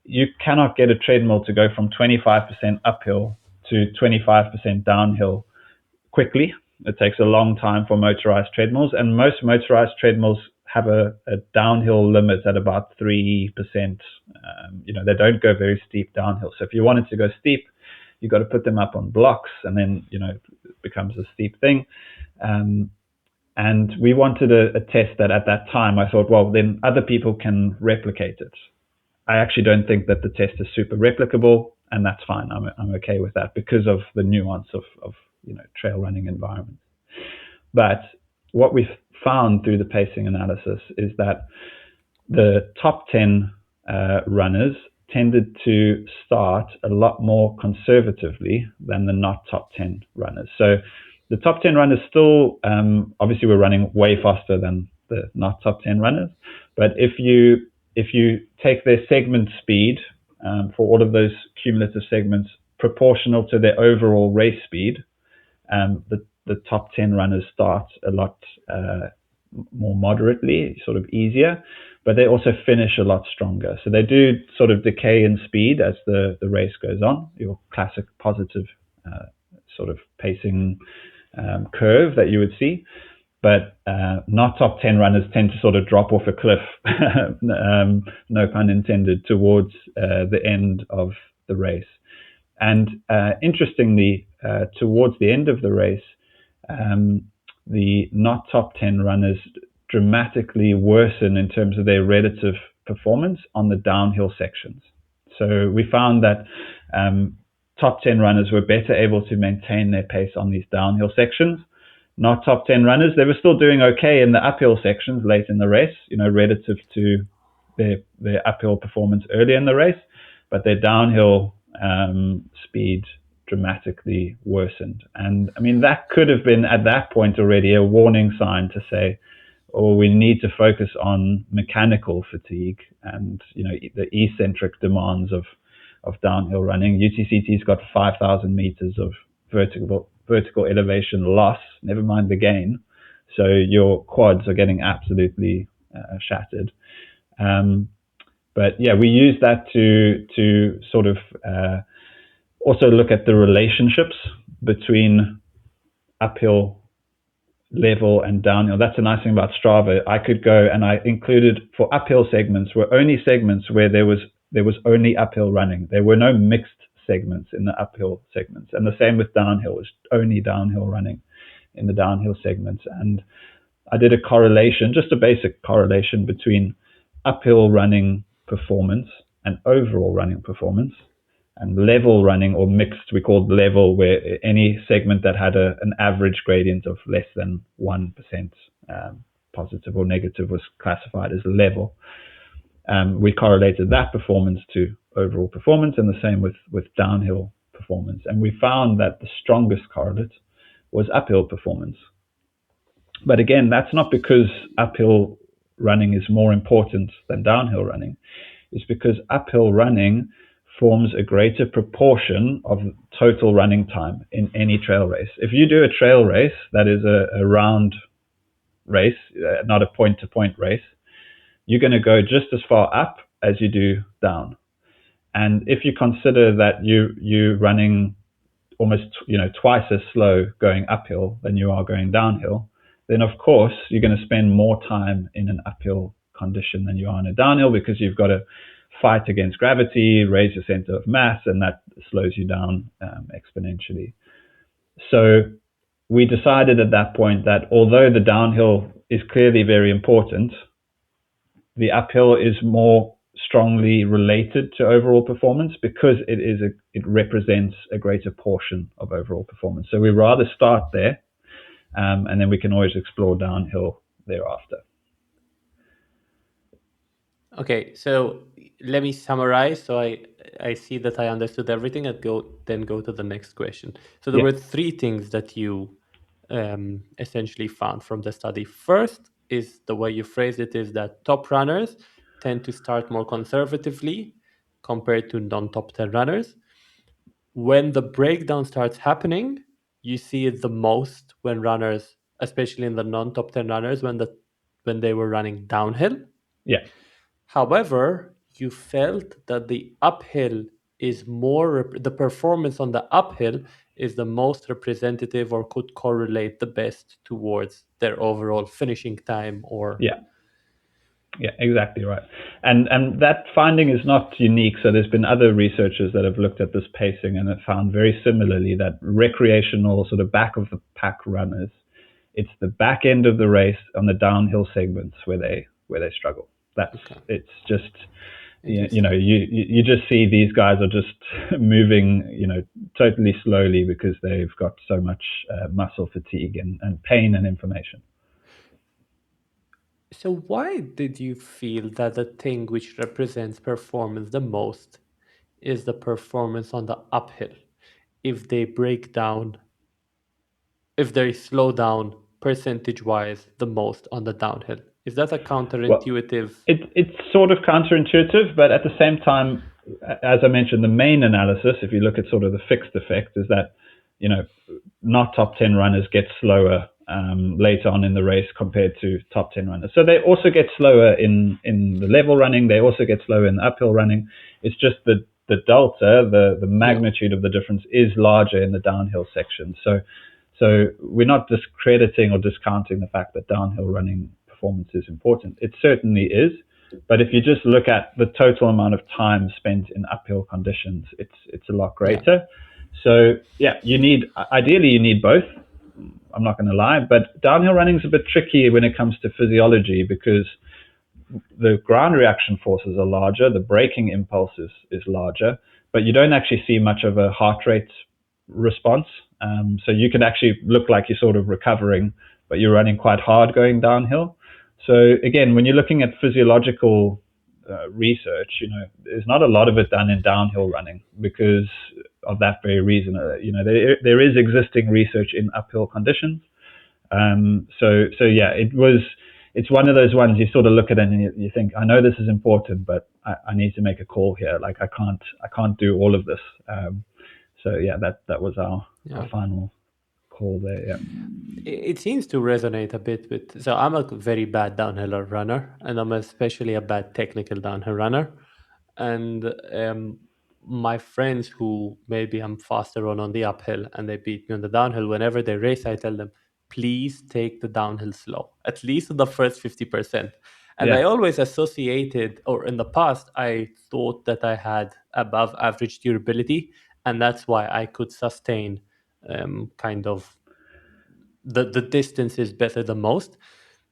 you cannot get a treadmill to go from 25% uphill to 25% downhill quickly. It takes a long time for motorized treadmills, and most motorized treadmills have a downhill limit at about 3%. They don't go very steep downhill. So if you wanted to go steep, you've got to put them up on blocks, and then it becomes a steep thing. And we wanted a test that at that time I thought, well, then other people can replicate it. I actually don't think that the test is super replicable, and that's fine. I'm okay with that because of the nuance of trail running environments. But what we've found through the pacing analysis is that the top 10 runners tended to start a lot more conservatively than the not top 10 runners. So the top 10 runners still, obviously, were running way faster than the not top 10 runners. But if you take their segment speed for all of those cumulative segments proportional to their overall race speed, the top 10 runners start a lot more moderately, sort of easier, but they also finish a lot stronger. So they do sort of decay in speed as the race goes on, your classic positive sort of pacing curve that you would see. But not top 10 runners tend to sort of drop off a cliff, no pun intended, towards the end of the race. And interestingly, towards the end of the race, the not top 10 runners dramatically worsen in terms of their relative performance on the downhill sections. So we found that top 10 runners were better able to maintain their pace on these downhill sections. Not top 10 runners, they were still doing okay in the uphill sections late in the race, relative to their uphill performance early in the race, but their downhill speed dramatically worsened. And I mean, that could have been at that point already a warning sign to say, oh, we need to focus on mechanical fatigue and, the eccentric demands of downhill running. UTCT's got 5,000 meters of vertical elevation loss, never mind the gain. So your quads are getting absolutely shattered. But yeah, we use that to sort of also look at the relationships between uphill level and downhill. That's a nice thing about Strava. I could go and I included for uphill segments were only segments where there was only uphill running. There were no mixed segments in the uphill segments. And the same with downhill, was only downhill running in the downhill segments. And I did a correlation, just a basic correlation between uphill running performance and overall running performance, and level running, or mixed, we called level, where any segment that had an average gradient of less than 1% positive or negative was classified as level. We correlated that performance to overall performance, and the same with downhill performance. And we found that the strongest correlate was uphill performance. But again, that's not because uphill running is more important than downhill running. It's because uphill running forms a greater proportion of total running time in any trail race. If you do a trail race that is a round race, not a point-to-point race, you're going to go just as far up as you do down. And if you consider that you're running almost twice as slow going uphill than you are going downhill, then of course you're going to spend more time in an uphill condition than you are in a downhill, because you've got to fight against gravity, raise your center of mass, and that slows you down exponentially. So we decided at that point that although the downhill is clearly very important, the uphill is more strongly related to overall performance, because it represents a greater portion of overall performance. So we rather start there, and then we can always explore downhill thereafter. Okay, so let me summarize. So I see that I understood everything, and go to the next question. So there were three things that you essentially found from the study. First is the way you phrase it is that top runners tend to start more conservatively compared to non-top 10 runners. When the breakdown starts happening, you see it the most when runners, especially in the non-top 10 runners, when they were running downhill. Yeah. However, you felt that the uphill is more, the performance on the uphill is the most representative, or could correlate the best towards their overall finishing time, or... Yeah, exactly right. And that finding is not unique. So there's been other researchers that have looked at this pacing and have found very similarly that recreational sort of back of the pack runners, it's the back end of the race on the downhill segments where they struggle. It's just, you just see these guys are just moving, totally slowly, because they've got so much muscle fatigue and pain and inflammation. So why did you feel that the thing which represents performance the most is the performance on the uphill? If they break down, if they slow down percentage wise the most on the downhill, is that a Well, counterintuitive? it's sort of counterintuitive, but at the same time, as I mentioned, the main analysis, if you look at sort of the fixed effect, is that, you know, not top 10 runners get slower later on in the race compared to top 10 runners. So they also get slower in the level running. They also get slower in the uphill running. It's just the delta, the Yeah, magnitude of the difference is larger in the downhill section. So we're not discrediting or discounting the fact that downhill running performance is important. It certainly is. But if you just look at the total amount of time spent in uphill conditions, it's a lot yeah, greater. So yeah, ideally you need both. I'm not going to lie, but downhill running is a bit tricky when it comes to physiology because the ground reaction forces are larger, the braking impulse is larger, but you don't actually see much of a heart rate response. So you can actually look like you're sort of recovering, but you're running quite hard going downhill. So again, when you're looking at physiological research, there's not a lot of it done in downhill running because of that very reason. There is existing research in uphill conditions. So yeah, it's one of those ones you sort of look at it and you think, I know this is important, but I need to make a call here. Like I can't do all of this. So yeah, that was our yeah. final call there. Yeah. It seems to resonate a bit with. So I'm a very bad downhill runner, and I'm especially a bad technical downhill runner. And my friends who maybe I'm faster on the uphill and they beat me on the downhill, whenever they race, I tell them, please take the downhill slow, at least in the first 50%. And I Yeah. always associated, or in the past, I thought that I had above average durability, and that's why I could sustain kind of the distance is better than most.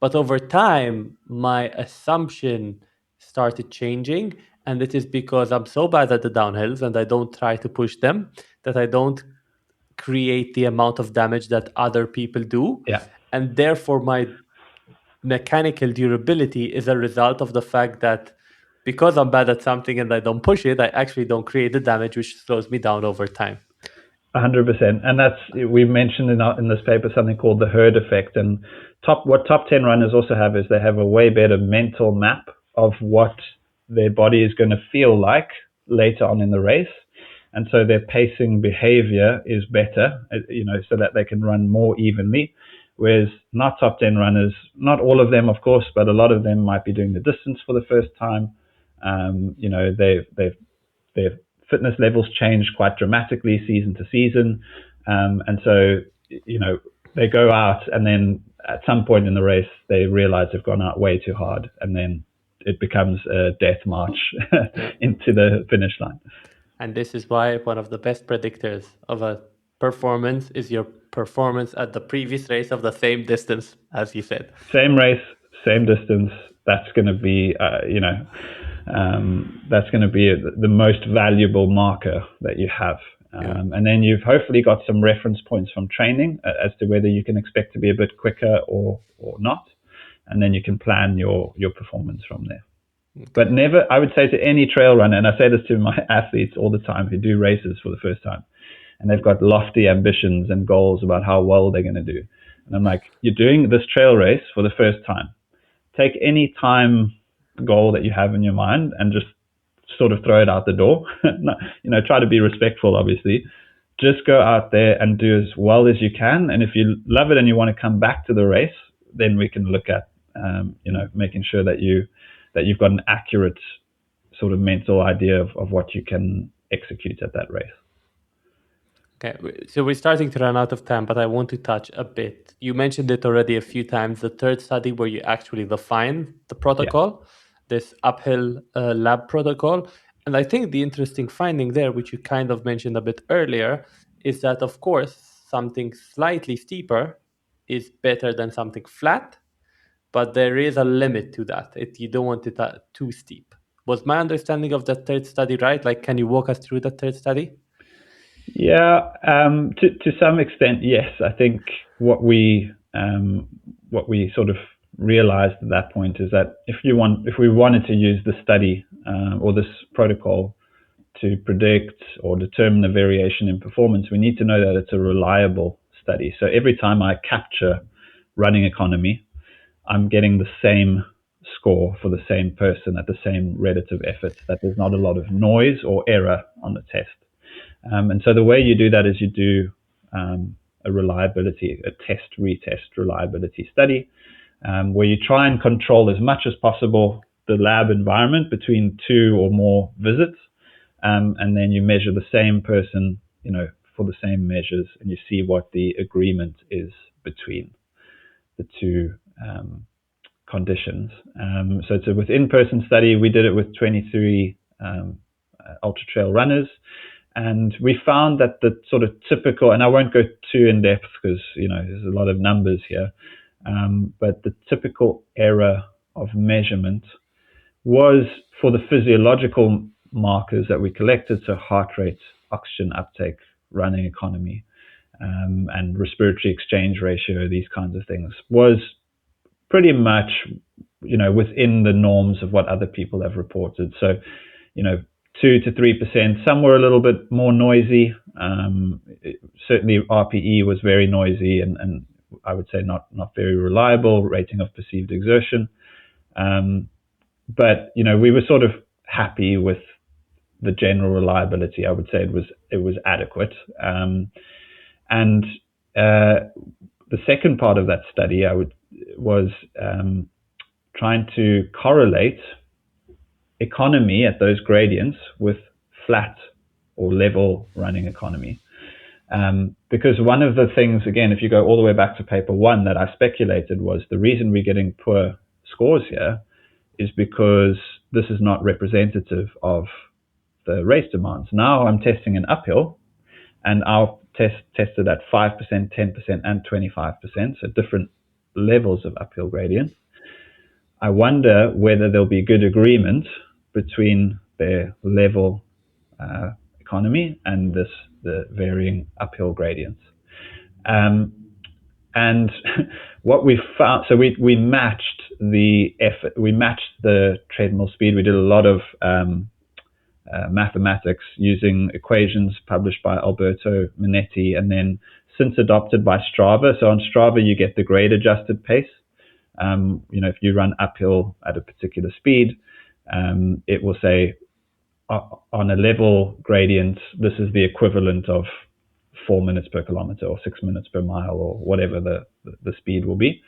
But over time, my assumption started changing. And it is because I'm so bad at the downhills and I don't try to push them that I don't create the amount of damage that other people do. Yeah. And therefore, my mechanical durability is a result of the fact that because I'm bad at something and I don't push it, I actually don't create the damage, which slows me down over time. 100%, and we mentioned in this paper something called the herd effect. And what top 10 runners also have is they have a way better mental map of what their body is going to feel like later on in the race, and so their pacing behavior is better, so that they can run more evenly. Whereas not top 10 runners, not all of them, of course, but a lot of them might be doing the distance for the first time. Their fitness levels change quite dramatically season to season. And so, they go out and then at some point in the race, they realize they've gone out way too hard. And then it becomes a death march Yeah. into the finish line. And this is why one of the best predictors of a performance is your performance at the previous race of the same distance, as you said. Same race, same distance. That's going to be, that's going to be the most valuable marker that you have. Yeah. And then you've hopefully got some reference points from training as to whether you can expect to be a bit quicker or not. And then you can plan your performance from there. Okay. But never, I would say to any trail runner, and I say this to my athletes all the time who do races for the first time, and they've got lofty ambitions and goals about how well they're going to do. And I'm like, you're doing this trail race for the first time. Take any time goal that you have in your mind and just sort of throw it out the door. Try to be respectful, obviously. Just go out there and do as well as you can. And if you love it and you want to come back to the race, then we can look at, making sure that you've got an accurate sort of mental idea of what you can execute at that race. Okay, so we're starting to run out of time, but I want to touch a bit. You mentioned it already a few times, the third study where you actually define the protocol, this uphill lab protocol. And I think the interesting finding there, which you kind of mentioned a bit earlier, is that, of course, something slightly steeper is better than something flat, but there is a limit to that. You don't want it too steep. Was my understanding of that third study right? Like, can you walk us through that third study? Yeah, to some extent, yes. I think what we sort of realized at that point is that if we wanted to use the study or this protocol to predict or determine the variation in performance, we need to know that it's a reliable study. So every time I capture running economy, I'm getting the same score for the same person at the same relative effort, that there's not a lot of noise or error on the test. And so the way you do that is you do a test-retest reliability study, where you try and control as much as possible the lab environment between 2 or more visits, and then you measure the same person, for the same measures, and you see what the agreement is between the two conditions. So it's a within-person study. We did it with 23 ultra trail runners, and we found that the sort of typical, and I won't go too in depth because there's a lot of numbers here, but the typical error of measurement was for the physiological markers that we collected, so heart rate, oxygen uptake, running economy, and respiratory exchange ratio, these kinds of things, was pretty much within the norms of what other people have reported. So 2 to 3%. Some were a little bit more noisy. Certainly RPE was very noisy and I would say not very reliable, rating of perceived exertion. But we were sort of happy with the general reliability. I would say it was adequate. And the second part of that study was trying to correlate economy at those gradients with flat or level running economy. Because one of the things, again, if you go all the way back to paper 1, that I speculated was the reason we're getting poor scores here is because this is not representative of the race demands. Now I'm testing an uphill, and our test tested at 5%, 10%, and 25%, so different levels of uphill gradient. I wonder whether there'll be good agreement between their level economy and the varying uphill gradients. And what we found, so we matched the effort, we matched the treadmill speed. We did a lot of mathematics using equations published by Alberto Minetti, and then since adopted by Strava. So on Strava, you get the grade adjusted pace. If you run uphill at a particular speed, it will say on a level gradient, this is the equivalent of 4 minutes per kilometer or 6 minutes per mile or whatever the speed will be.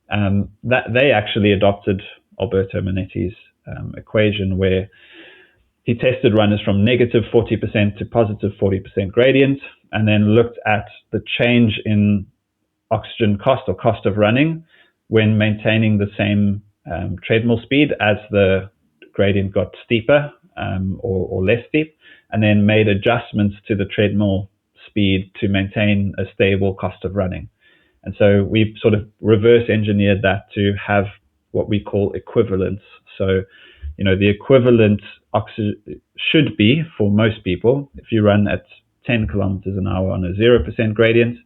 That they actually adopted Alberto Minetti's equation, where he tested runners from negative 40% to positive 40% gradient, and then looked at the change in oxygen cost or cost of running when maintaining the same treadmill speed as the gradient got steeper or less steep, and then made adjustments to the treadmill speed to maintain a stable cost of running. And so we sort of reverse engineered that to have what we call equivalence. So, the equivalent oxygen should be, for most people, if you run at 10 kilometers an hour on a 0% gradient,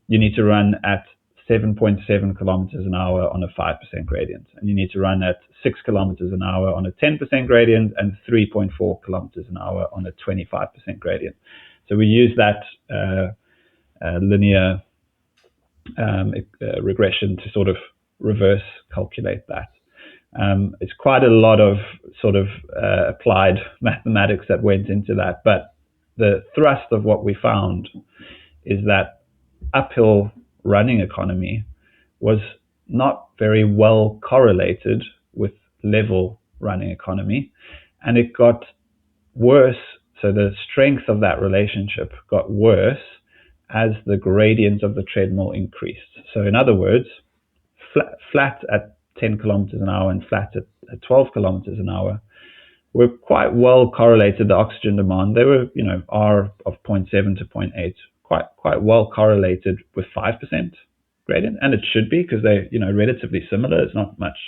you need to run at 7.7 kilometers an hour on a 5% gradient. And you need to run at 6 kilometers an hour on a 10% gradient and 3.4 kilometers an hour on a 25% gradient. So we use that linear regression to sort of reverse calculate that. It's quite a lot of sort of applied mathematics that went into that. But the thrust of what we found is that uphill running economy was not very well correlated with level running economy, and it got worse. So the strength of that relationship got worse as the gradient of the treadmill increased. So in other words, flat at 10 kilometers an hour and flat at 12 kilometers an hour were quite well correlated. The oxygen demand, they were, R of 0.7 to 0.8, quite well correlated with 5% gradient, and it should be because they're, relatively similar. It's not much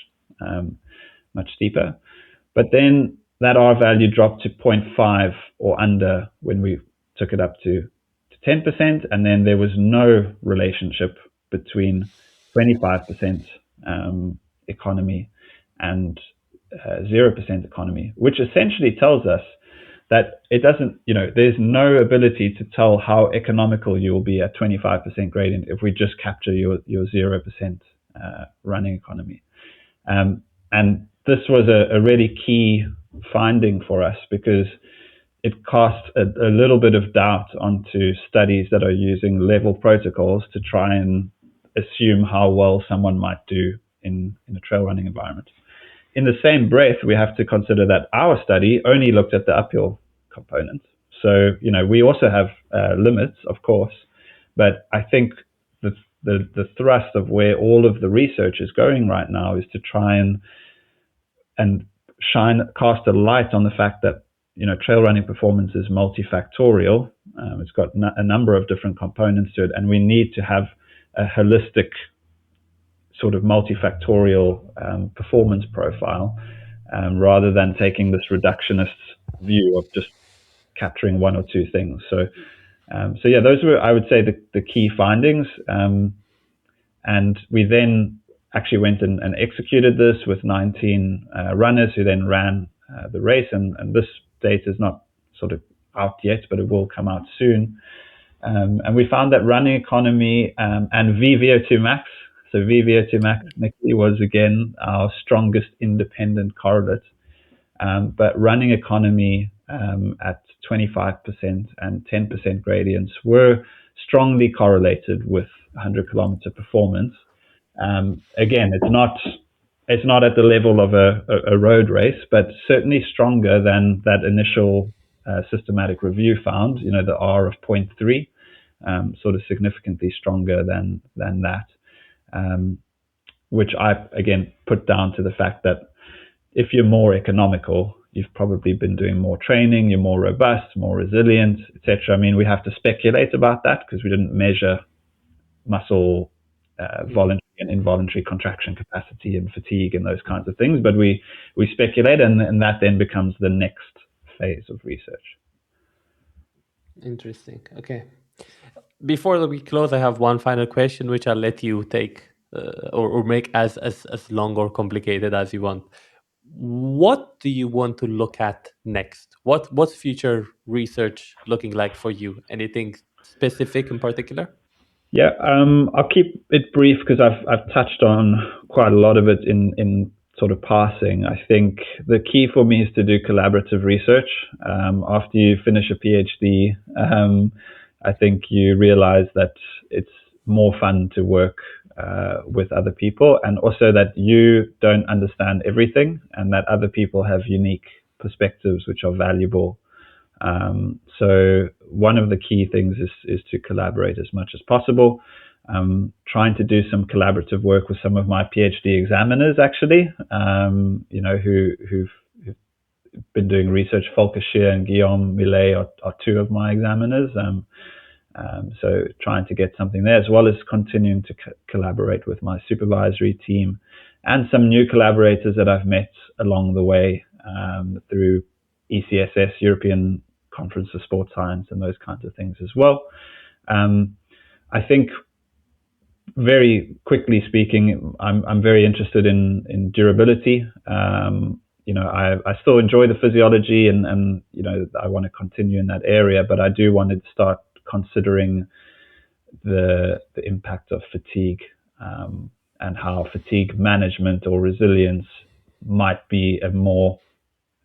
steeper. But then that R value dropped to 0.5 or under when we took it up to 10%, and then there was no relationship between 25% economy and 0% economy, which essentially tells us that it doesn't, there's no ability to tell how economical you will be at 25% gradient if we just capture your 0% running economy. And this was a really key finding for us, because it casts a little bit of doubt onto studies that are using level protocols to try and assume how well someone might do in a trail running environment. In the same breath, we have to consider that our study only looked at the uphill component. So, we also have limits, of course, but I think the thrust of where all of the research is going right now is to try and cast a light on the fact that trail running performance is multifactorial. It's got a number of different components to it, and we need to have a holistic sort of multifactorial performance profile, rather than taking this reductionist view of just capturing one or two things. So yeah, those were, I would say, the key findings. And we then actually went and executed this with 19 runners who then ran the race. And this data is not sort of out yet, but it will come out soon. And we found that running economy and VVO2 max, so VVO2 max was again our strongest independent correlate. But running economy at 25% and 10% gradients were strongly correlated with 100-kilometer performance. Again, it's not at the level of a road race, but certainly stronger than that initial systematic review found. The R of 0.3, sort of significantly stronger than that, which I again put down to the fact that if you're more economical, you've probably been doing more training, you're more robust, more resilient, etc. I mean, we have to speculate about that because we didn't measure muscle voluntary and involuntary contraction capacity and fatigue and those kinds of things, but we speculate, and that then becomes the next phase of research. Interesting. Okay. Before we close, I have one final question, which I'll let you take or make as long or complicated as you want. What do you want to look at next? What's future research looking like for you? Anything specific in particular? Yeah, I'll keep it brief because I've touched on quite a lot of it in sort of passing. I think the key for me is to do collaborative research. After you finish a PhD, I think you realize that it's more fun to work with other people, and also that you don't understand everything and that other people have unique perspectives which are valuable. So one of the key things is to collaborate as much as possible. Trying to do some collaborative work with some of my PhD examiners, actually, who've been doing research. Volker Scheer and Guillaume Millet are two of my examiners. So trying to get something there, as well as continuing to collaborate with my supervisory team and some new collaborators that I've met along the way through ECSS, European Conference of Sports Science, and those kinds of things as well. I think, very quickly speaking, I'm very interested in durability. I still enjoy the physiology, and I want to continue in that area, but I do want to start considering the impact of fatigue, and how fatigue management or resilience might be a more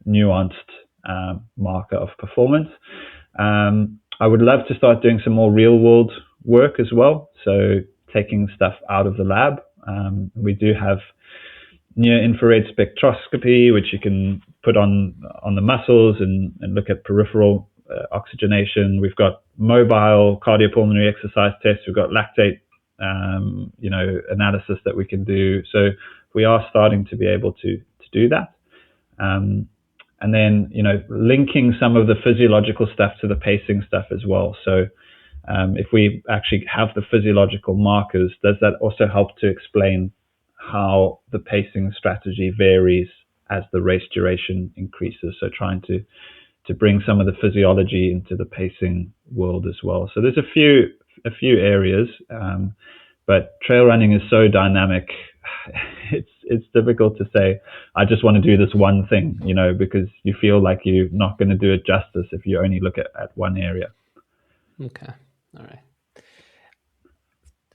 nuanced marker of performance. I would love to start doing some more real world work as well, so taking stuff out of the lab. We do have near infrared spectroscopy, which you can put on the muscles and look at peripheral oxygenation. We've got mobile cardiopulmonary exercise tests. We've got lactate, analysis that we can do. So we are starting to be able to do that. And then, linking some of the physiological stuff to the pacing stuff as well. So if we actually have the physiological markers, does that also help to explain how the pacing strategy varies as the race duration increases? So trying to bring some of the physiology into the pacing world as well. So there's a few areas, but trail running is so dynamic. it's difficult to say. I just want to do this one thing, because you feel like you're not going to do it justice if you only look at one area. Okay. All right.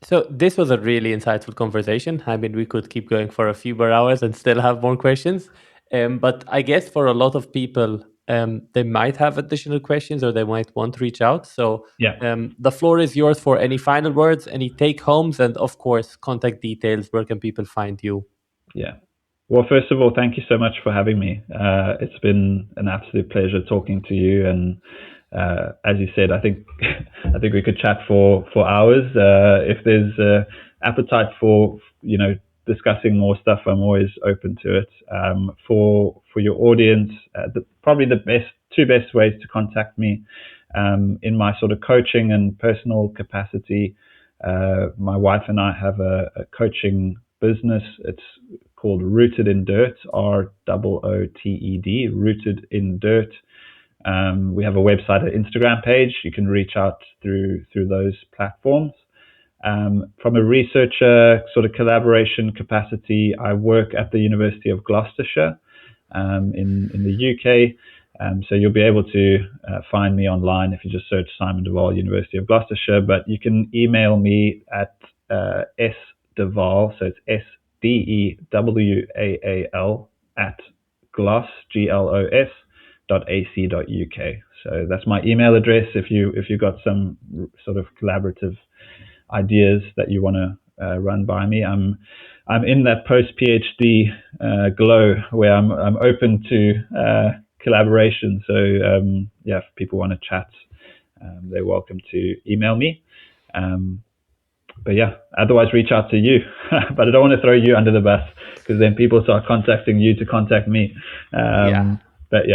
So this was a really insightful conversation. I mean, we could keep going for a few more hours and still have more questions. But I guess for a lot of people, they might have additional questions or they might want to reach out. So Yeah. the floor is yours for any final words, any take homes, and of course, contact details. Where can people find you? Yeah. Well, first of all, thank you so much for having me. It's been an absolute pleasure talking to you. And as you said, I think I think we could chat for hours. If there's appetite for discussing more stuff, I'm always open to it. For your audience, probably the two best ways to contact me in my sort of coaching and personal capacity. My wife and I have a coaching business. It's called Rooted in Dirt, ROOTED, Rooted in Dirt. We have a website, an Instagram page. You can reach out through those platforms. From a researcher sort of collaboration capacity, I work at the University of Gloucestershire in the UK. So you'll be able to find me online if you just search Simon de Waal, University of Gloucestershire. But you can email me at sdewaal, so it's SDEWAAL at gloss, GLOS.ac.uk. So that's my email address if you've got some sort of collaborative ideas that you want to run by me. I'm in that post PhD glow where I'm open to collaboration. So if people want to chat, they're welcome to email me. But otherwise reach out to you. But I don't want to throw you under the bus because then people start contacting you to contact me. But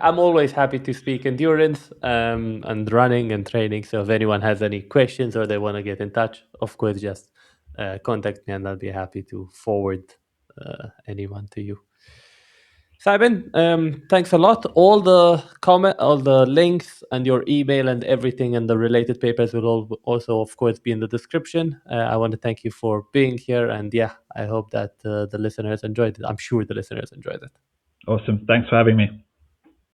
I'm always happy to speak endurance and running and training. So if anyone has any questions or they want to get in touch, of course, just contact me and I'll be happy to forward anyone to you. Simon, thanks a lot. All the links and your email and everything and the related papers will also, of course, be in the description. I want to thank you for being here. And I hope that the listeners enjoyed it. I'm sure the listeners enjoyed it. Awesome. Thanks for having me.